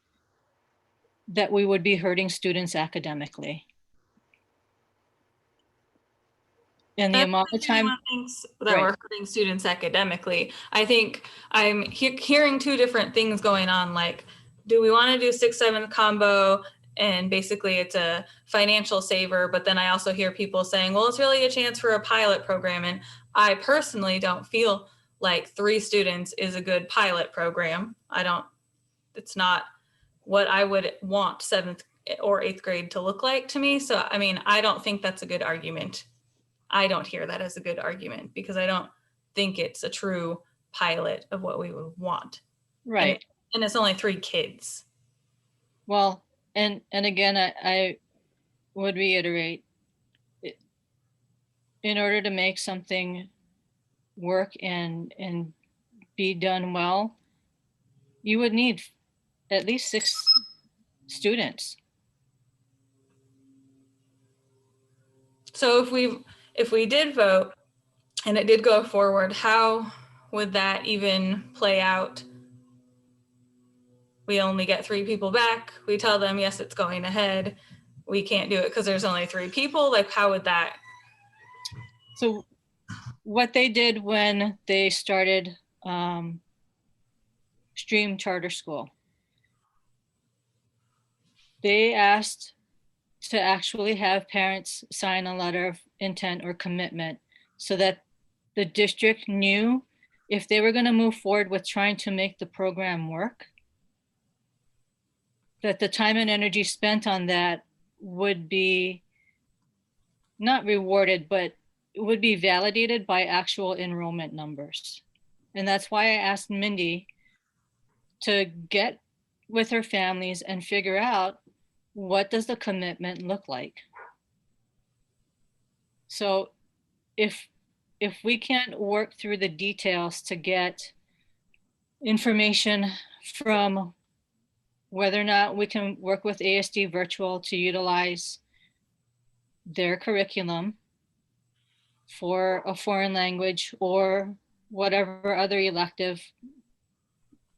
that we would be hurting students academically. And the amount of time thinks that we're hurting students academically. I think I'm hearing two different things going on. Like, do we want to do 6-7 combo? And basically it's a financial saver. But then I also hear people saying, well, it's really a chance for a pilot program. And I personally don't feel like 3 students is a good pilot program. It's not what I would want 7th or 8th grade to look like to me. So, I mean, I don't think that's a good argument. I don't hear that as a good argument because I don't think it's a true pilot of what we would want. Right. And it's only 3 kids. Well, and again, I would reiterate, in order to make something work and be done well, you would need at least 6 students. So if we did vote and it did go forward, how would that even play out? We only get 3 people back. We tell them, yes, it's going ahead. We can't do it because there's only 3 people. Like, how would that? So what they did when they started Stream Charter School, they asked to actually have parents sign a letter of intent or commitment so that the district knew if they were going to move forward with trying to make the program work, that the time and energy spent on that would be not rewarded, but it would be validated by actual enrollment numbers. And that's why I asked Mindy to get with her families and figure out, what does the commitment look like? So if we can't work through the details to get information from whether or not we can work with ASD Virtual to utilize their curriculum for a foreign language or whatever other elective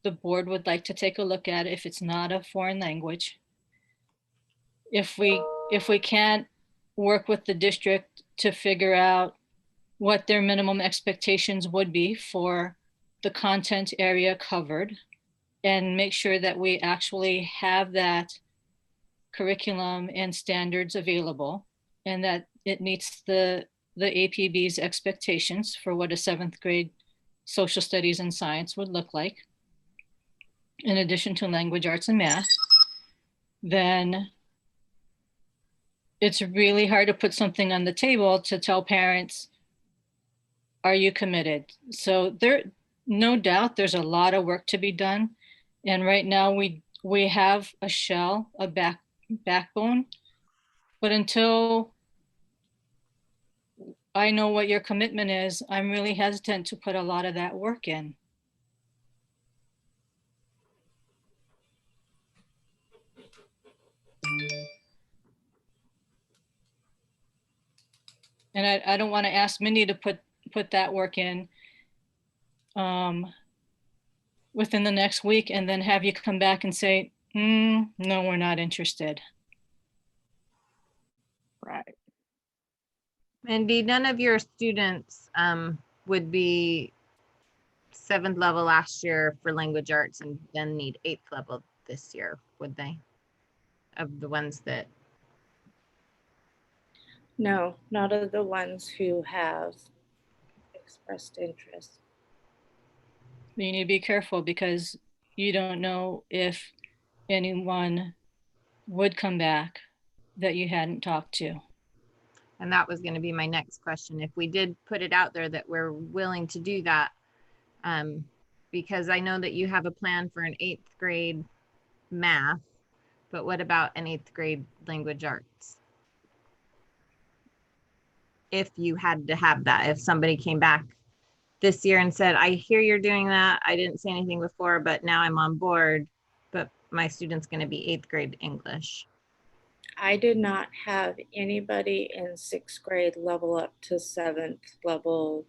the board would like to take a look at if it's not a foreign language. If we can't work with the district to figure out what their minimum expectations would be for the content area covered, and make sure that we actually have that curriculum and standards available, and that it meets the APB's expectations for what a 7th grade social studies and science would look like, in addition to language arts and math. then it's really hard to put something on the table to tell parents, are you committed? So there, no doubt there's a lot of work to be done. And right now we have a shell, a backbone, but until I know what your commitment is, I'm really hesitant to put a lot of that work in. And I don't want to ask Mindy to put that work in within the next week and then have you come back and say, no, we're not interested. Right. Mindy, none of your students would be 7th level last year for language arts and then need 8th level this year, would they? Of the ones that, No, not of the ones who have expressed interest. You need to be careful because you don't know if anyone would come back that you hadn't talked to. and that was going to be my next question. If we did put it out there that we're willing to do that, because I know that you have a plan for an 8th grade math, but what about an 8th grade language arts? If you had to have that, if somebody came back this year and said, I hear you're doing that. I didn't say anything before, but now I'm on board, but my student's going to be 8th grade English. I did not have anybody in 6th grade level up to 7th level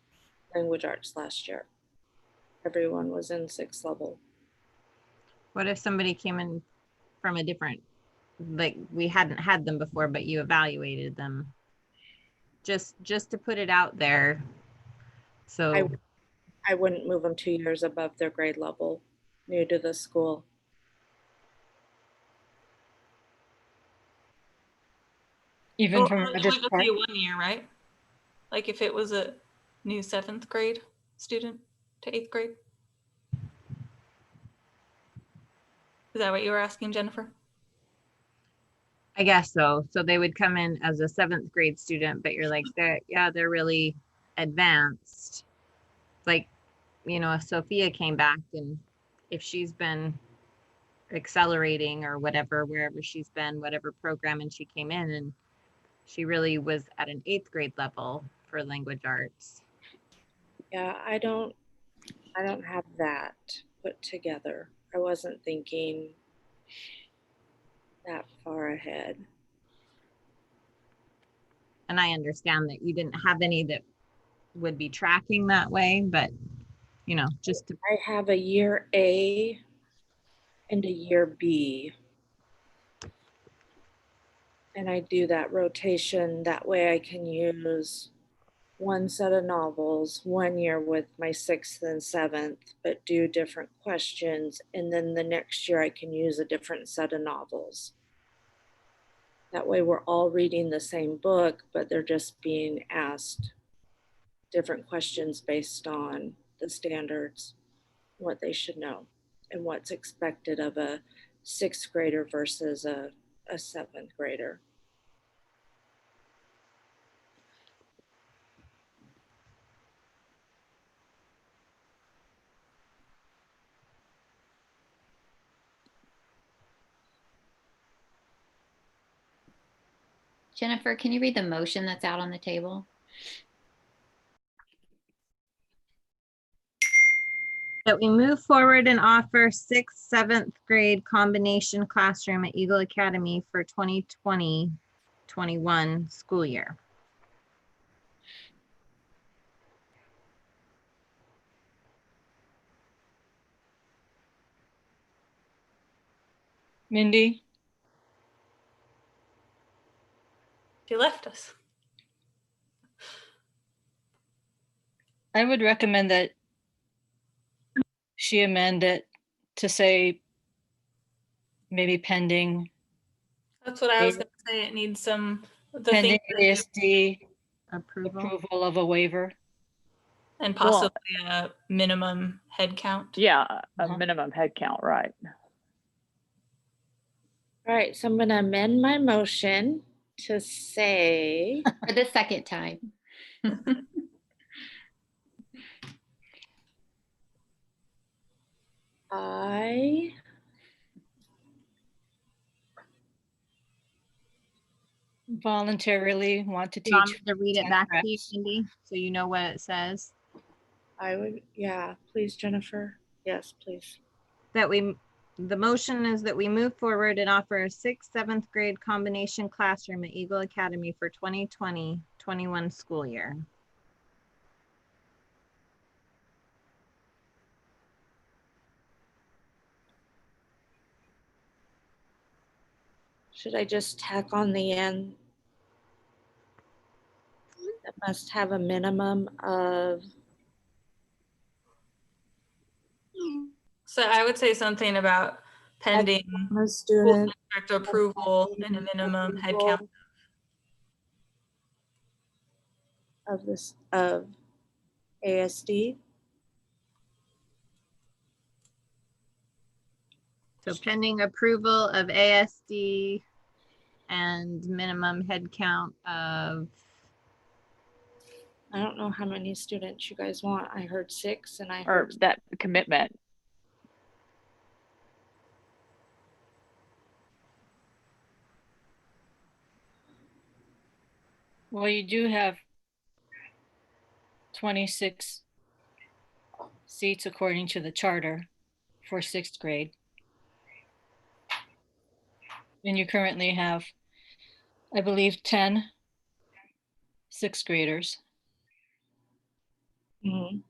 language arts last year. Everyone was in 6th level. What if somebody came in from a different, like we hadn't had them before, but you evaluated them? Just to put it out there. So I wouldn't move them 2 years above their grade level, new to the school. Even Or from only Rogers with Park. you 1 year, right? Like if it was a new 7th grade student to 8th grade? Is that what you were asking, Jennifer? I guess so. So they would come in as a 7th grade student, but you're like, they're really advanced. Like, you know, if Sophia came back and if she's been accelerating or whatever, wherever she's been, whatever program, and she came in and she really was at an 8th grade level for language arts. Yeah, I don't have that put together. I wasn't thinking that far ahead. And I understand that you didn't have any that would be tracking that way, but you know, just to, I have a year A and a year B. And I do that rotation. That way I can use one set of novels 1 year with my 6th and 7th, but do different questions. And then the next year I can use a different set of novels. That way we're all reading the same book, but they're just being asked different questions based on the standards, what they should know, and what's expected of a 6th grader versus a 7th grader. Jennifer, can you read the motion that's out on the table? that we move forward and offer 6th, 7th grade combination classroom at Eagle Academy for 2020-21 school year. Mindy, She left us. I would recommend that she amend it to say maybe pending That's what I was going to say. It needs some, the pending thing, ASD Approval. approval of a waiver. and possibly a minimum head count. Yeah, a Uh-huh. minimum head count, right? All right, so I'm gonna amend my motion to say, For the second time. I voluntarily want to Do you want teach. me to read it 10 back to you, reps. Cindy, so you know what it says? would, yeah, please, Jennifer. Yes, please. That the motion is that we move forward and offer a 6th, 7th grade combination classroom at Eagle Academy for 2020-21 school year. Should I just tack on the end? That must have a minimum of, So I would say something about pending a school student district approval and a minimum head count. of this, of ASD. So pending approval of ASD and minimum head count of, I don't know how many students you guys want. I heard 6 and I Or heard, that commitment. Well, you do have 26 seats according to the charter for 6th grade. And you currently have, I believe, 10 6th graders. Mhm.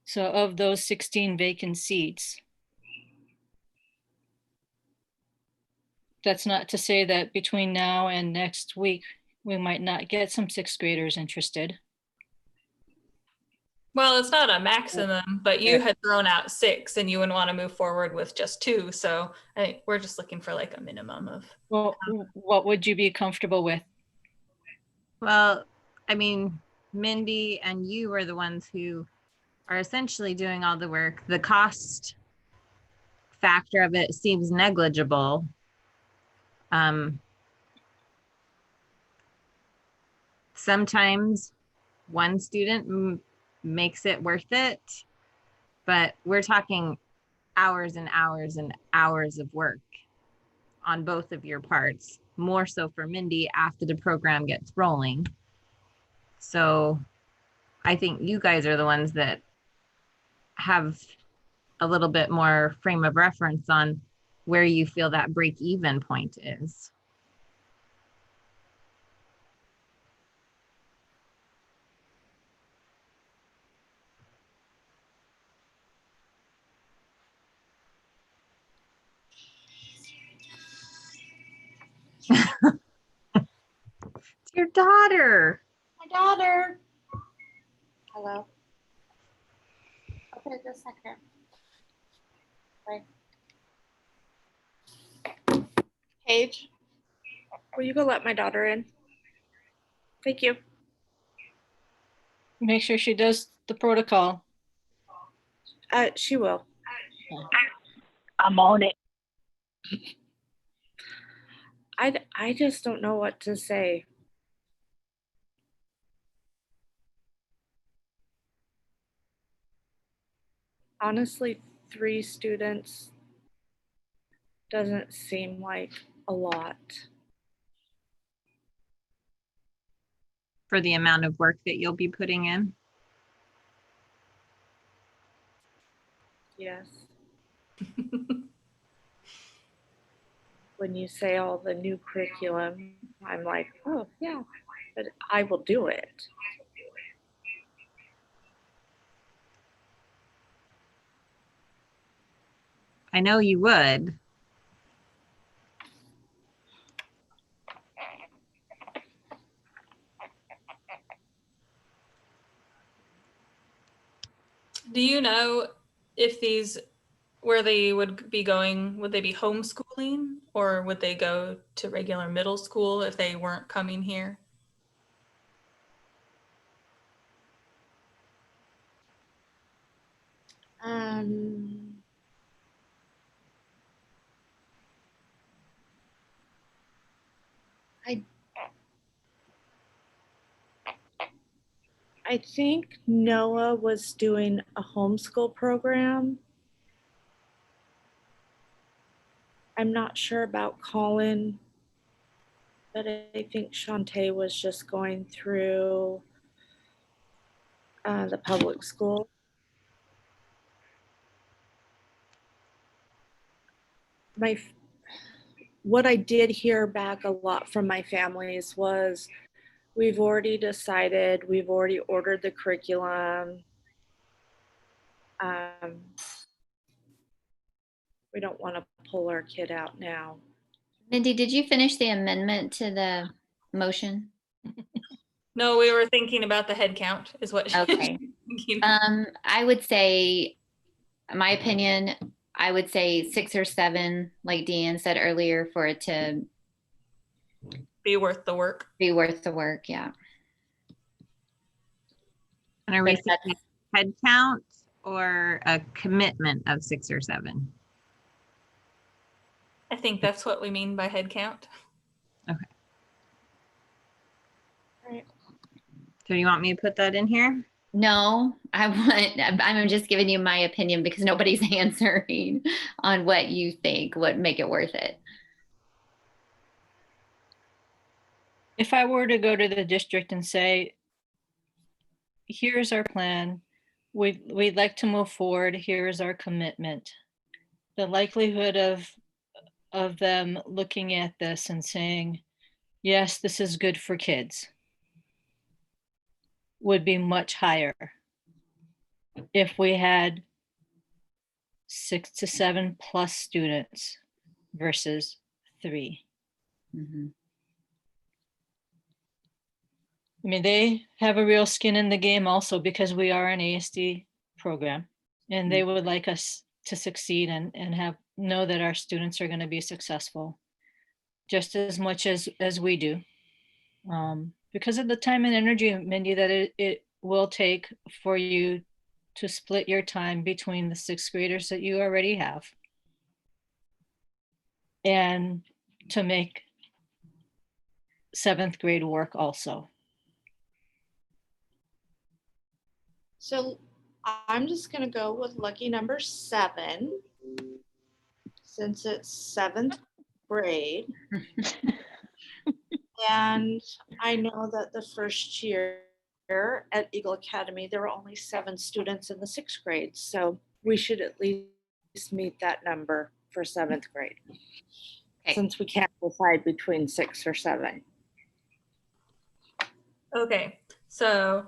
So of those 16 vacant seats, that's not to say that between now and next week, we might not get some 6th graders interested. Well, it's not a maximum, but you had thrown out 6 and you wouldn't want to move forward with just 2. So I think we're just looking for like a minimum of. Well, what would you be comfortable with? well, I mean, Mindy and you are the ones who are essentially doing all the work. The cost factor of it seems negligible. Sometimes one student makes it worth it, but we're talking hours and hours and hours of work on both of your parts, more so for Mindy after the program gets rolling. So I think you guys are the ones that have a little bit more frame of reference on where you feel that break even point is. It's your daughter. My daughter. Hello. Okay, just a second. Right. Paige, will you go let my daughter in? Thank you. Make sure she does the protocol. She will. I'm on it. I just don't know what to say. Honestly, 3 students doesn't seem like a lot. For the amount of work that you'll be putting in. Yes. When you say all the new curriculum, I'm like, oh yeah, but I will do it. I know you would. Do you know if these, where they would be going, would they be homeschooling or would they go to regular middle school if they weren't coming here? Um, I think Noah was doing a homeschool program. I'm not sure about Colin, but I think Shantae was just going through the public school. What I did hear back a lot from my families was, we've already decided, we've already ordered the curriculum. We don't want to pull our kid out now. Mindy, did you finish the amendment to the motion? No, we were thinking about the head count is what. Okay. I would say, my opinion, I would say 6 or 7, like Deanne said earlier, for it to Be worth the work. be worth the work. Yeah. And are we But that's- thinking head count or a commitment of 6 or 7? I think that's what we mean by head count. So you want me to put that in here? No, I'm just giving you my opinion because nobody's answering on what you think would make it worth it. If I were to go to the district and say, here's our plan, we'd like to move forward, here's our commitment. The likelihood of them looking at this and saying, yes, this is good for kids, would be much higher if we had 6 to 7 plus students versus 3. Mhm. I mean, they have a real skin in the game also because we are an ASD program, and they would like us to succeed and know that our students are going to be successful just as much as we do. Because of the time and energy, Mindy, that it will take for you to split your time between the 6th graders that you already have and to make 7th grade work also. So I'm just going to go with lucky number 7, since it's 7th grade. And I know that the first year at Eagle Academy, there were only 7 students in the 6th grade. So we should at least meet that number for 7th grade. Okay. Since we can't decide between 6 or 7. Okay, so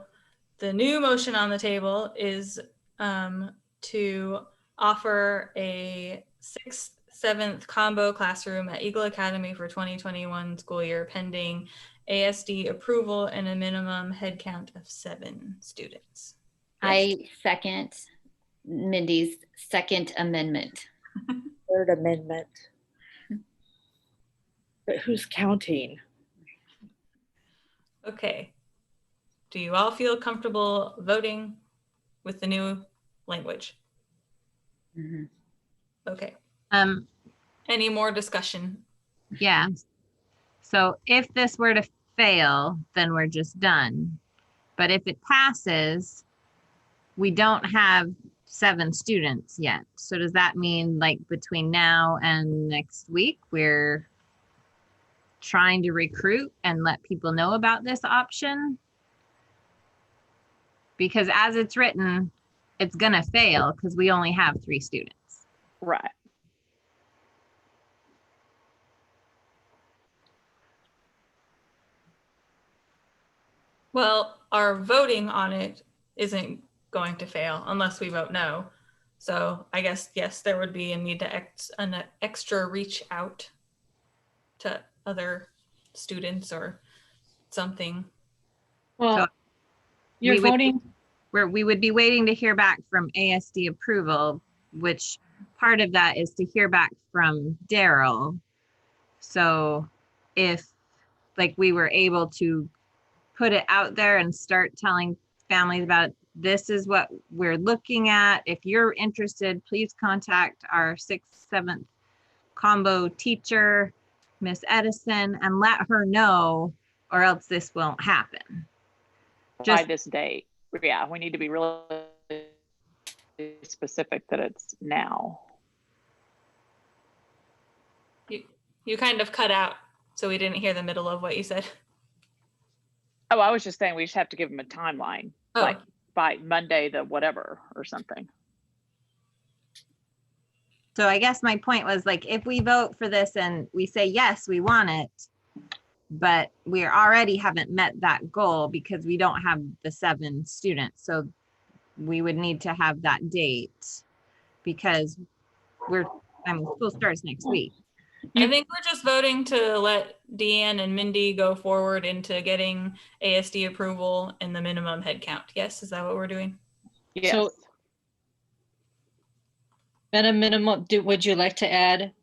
the new motion on the table is to offer a 6th, 7th combo classroom at Eagle Academy for 2021 school year pending ASD approval and a minimum head count of 7 students. I second Mindy's second amendment. 3rd amendment. But who's counting? Okay. Do you all feel comfortable voting with the new language? Mhm. Okay. Um, Any more discussion? yeah. So if this were to fail, then we're just done. But if it passes, we don't have 7 students yet. So does that mean like between now and next week, we're trying to recruit and let people know about this option? Because as it's written, it's gonna fail because we only have 3 students. Right. Well, our voting on it isn't going to fail unless we vote no. So I guess, yes, there would be a need to an extra reach out to other students or something. Well, So you're we would- voting. Where we would be waiting to hear back from ASD approval, which part of that is to hear back from Daryl. So if like we were able to put it out there and start telling families about it, this is what we're looking at. If you're interested, please contact our 6th, 7th combo teacher, Miss Edison, and let her know, or else this won't happen. By Just this date. yeah, we need to be really specific that it's now. You kind of cut out, so we didn't hear the middle of what you said. Oh, I was just saying we just have to give them a timeline, Oh. like by Monday the whatever or something. So I guess my point was like, if we vote for this and we say, yes, we want it, but we already haven't met that goal because we don't have the 7 students. So we would need to have that date because school starts next week. I think we're just voting to let Deanne and Mindy go forward into getting ASD approval and the minimum head count. Yes, is that what we're doing? Yes. So at a minimum, would you like to add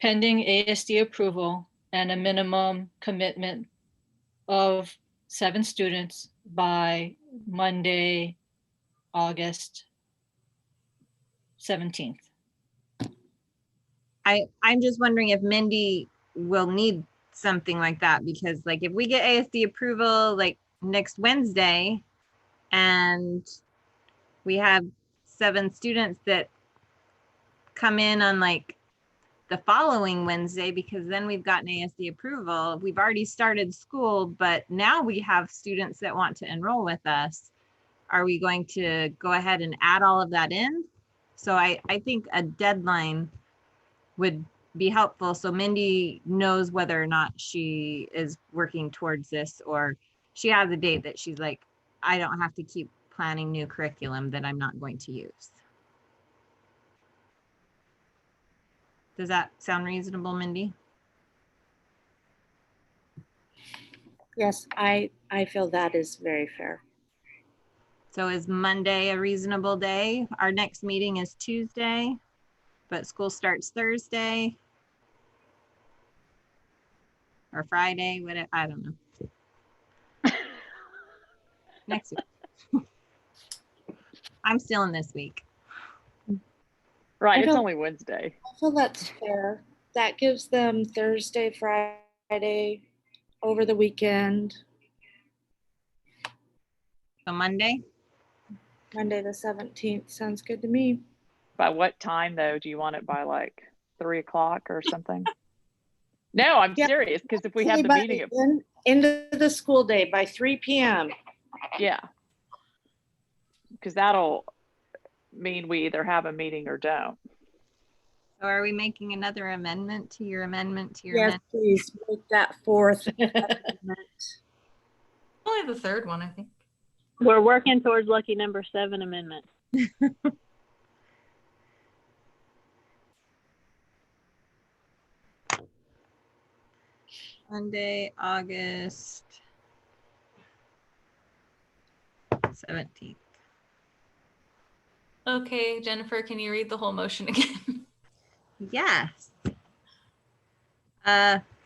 pending ASD approval and a minimum commitment of 7 students by Monday, August 17th? I'm just wondering if Mindy will need something like that, because like if we get ASD approval like next Wednesday and we have 7 students that come in on like the following Wednesday, because then we've gotten ASD approval, we've already started school, but now we have students that want to enroll with us. Are we going to go ahead and add all of that in? So I think a deadline would be helpful, so Mindy knows whether or not she is working towards this, or she has a date that she's like, I don't have to keep planning new curriculum that I'm not going to use. Does that sound reasonable, Mindy? Yes, I feel that is very fair. So is Monday a reasonable day? Our next meeting is Tuesday, but school starts Thursday or Friday, whatever, I don't know. Next week. I'm still in this week. Right, I it's don't- only Wednesday. I feel that's fair. That gives them Thursday, Friday, over the weekend, So Monday, Monday the 17th. Sounds good to me. By what time though? Do you want it by like 3 o'clock or something? No, I'm Yeah. serious, because if we have the By meeting at, end of the school day by 3 p.m. yeah. Because that'll mean we either have a meeting or don't. so are we making another amendment to your amendment to your Yes, amendment? please make that 4th amendment. Only the third one, I think. We're working towards lucky number 7 amendment. Monday, August 17th. Okay, Jennifer, can you read the whole motion again? Yes.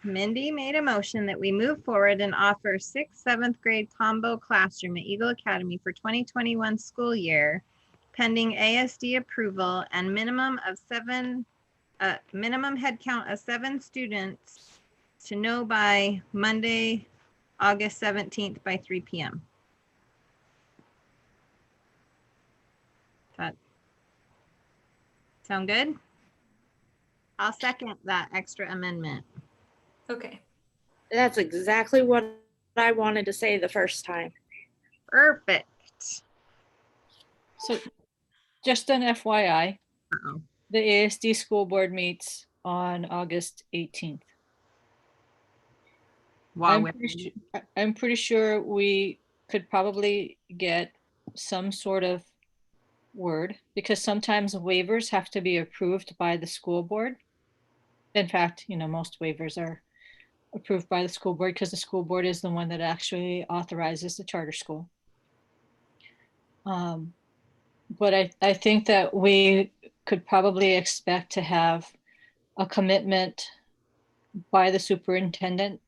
Mindy made a motion that we move forward and offer 6th, 7th grade combo classroom at Eagle Academy for 2021 school year, pending ASD approval and minimum head count of 7 students to know by Monday, August 17th by 3 p.m. That sound good? I'll second that extra amendment. Okay. That's exactly what I wanted to say the first time. Perfect. So just an FYI, Uh-oh. the ASD school board meets on August 18th. Wow. I'm pretty sure we could probably get some sort of word, because sometimes waivers have to be approved by the school board. In fact, most waivers are approved by the school board because the school board is the one that actually authorizes the charter school. But I think that we could probably expect to have a commitment by the superintendent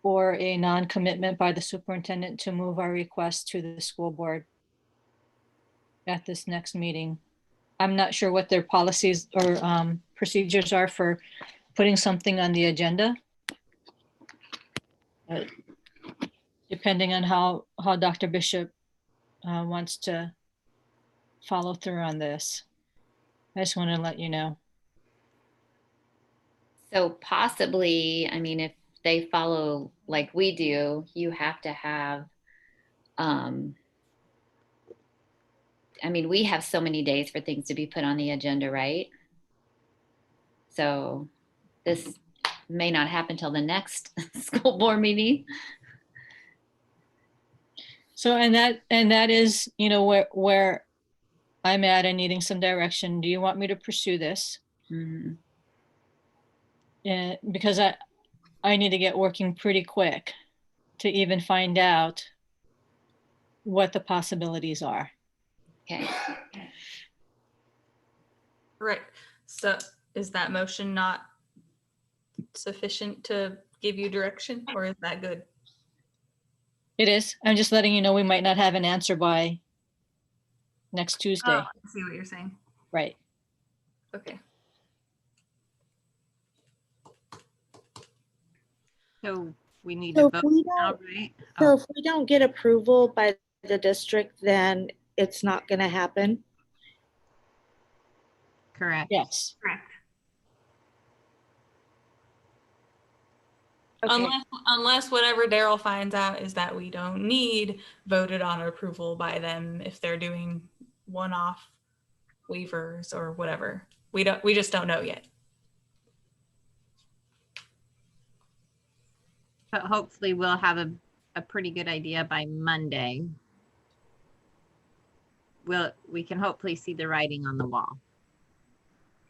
or a non-commitment by the superintendent to move our request to the school board at this next meeting. I'm not sure what their policies or procedures are for putting something on the agenda. But depending on how Dr. Bishop wants to follow through on this. I just want to let you know. So possibly, I mean, if they follow like we do, you have to have, I mean, we have so many days for things to be put on the agenda, right? So this may not happen till the next school board meeting. So, and that is, you know, where I'm at and needing some direction. Do you want me to pursue this? Mhm. Because I need to get working pretty quick to even find out what the possibilities are. Okay. Right. So is that motion not sufficient to give you direction, or is that good? It is. I'm just letting you know we might not have an answer by next Tuesday. Oh, I see what you're saying. Right. Okay. So we need So to if vote we now, don't, right? so Oh, if we don't get approval by the district, then it's not gonna happen. correct. Yes. Correct. Okay, Unless whatever Daryl finds out is that we don't need voted on approval by them if they're doing one-off waivers or whatever. We just don't know yet. But hopefully we'll have a pretty good idea by Monday. We can hopefully see the writing on the wall.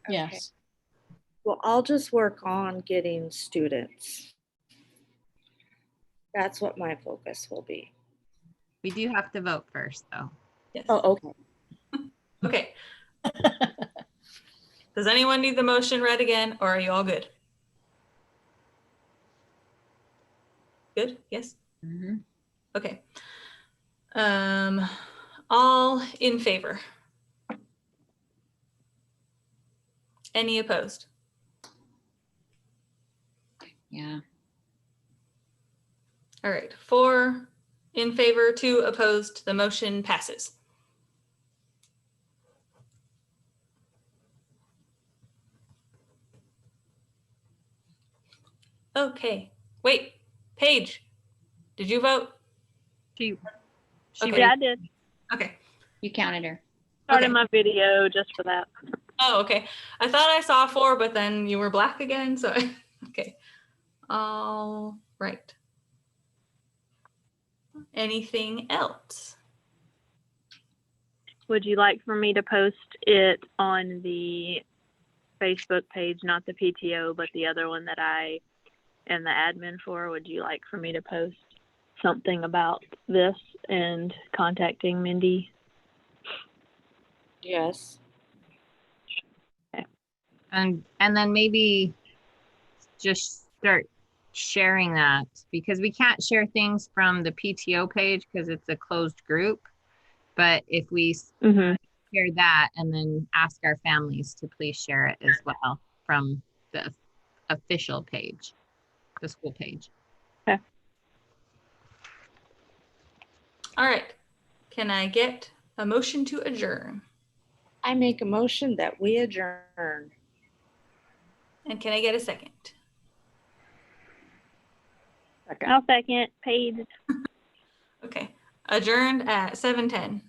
okay. Yes. Well, I'll just work on getting students. That's what my focus will be. We do have to vote first, though. Yes. Oh, okay. Okay. Does anyone need the motion read again, or are you all good? Good? Yes? Mhm. Okay. All in favor? Any opposed? Yeah. All right, 4 in favor, 2 opposed, the motion passes. Okay, wait, Paige, did you vote? She Okay. Yeah, I did. Okay. You counted her. Started Okay. my video just for that. Oh, okay. I thought I saw 4, but then you were black again, so okay. All right. Anything else? Would you like for me to post it on the Facebook page, not the PTO, but the other one that I am the admin for? Would you like for me to post something about this and contacting Mindy? Yes. and then maybe just start sharing that, because we can't share things from the PTO page because it's a closed group. But if we Mm-hmm. share that and then ask our families to please share it as well from the official page, the school page. All right. Can I get a motion to adjourn? I make a motion that we adjourn. And can I get a second? I'll second. Paige. Okay. Adjourned at 7:10.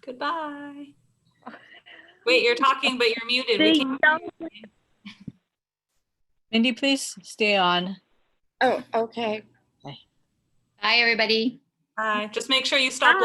Goodbye. Wait, you're talking, but you're muted. We See can't. y'all. Mindy, please stay on. Oh, okay. Bye, everybody. Just make sure you stop.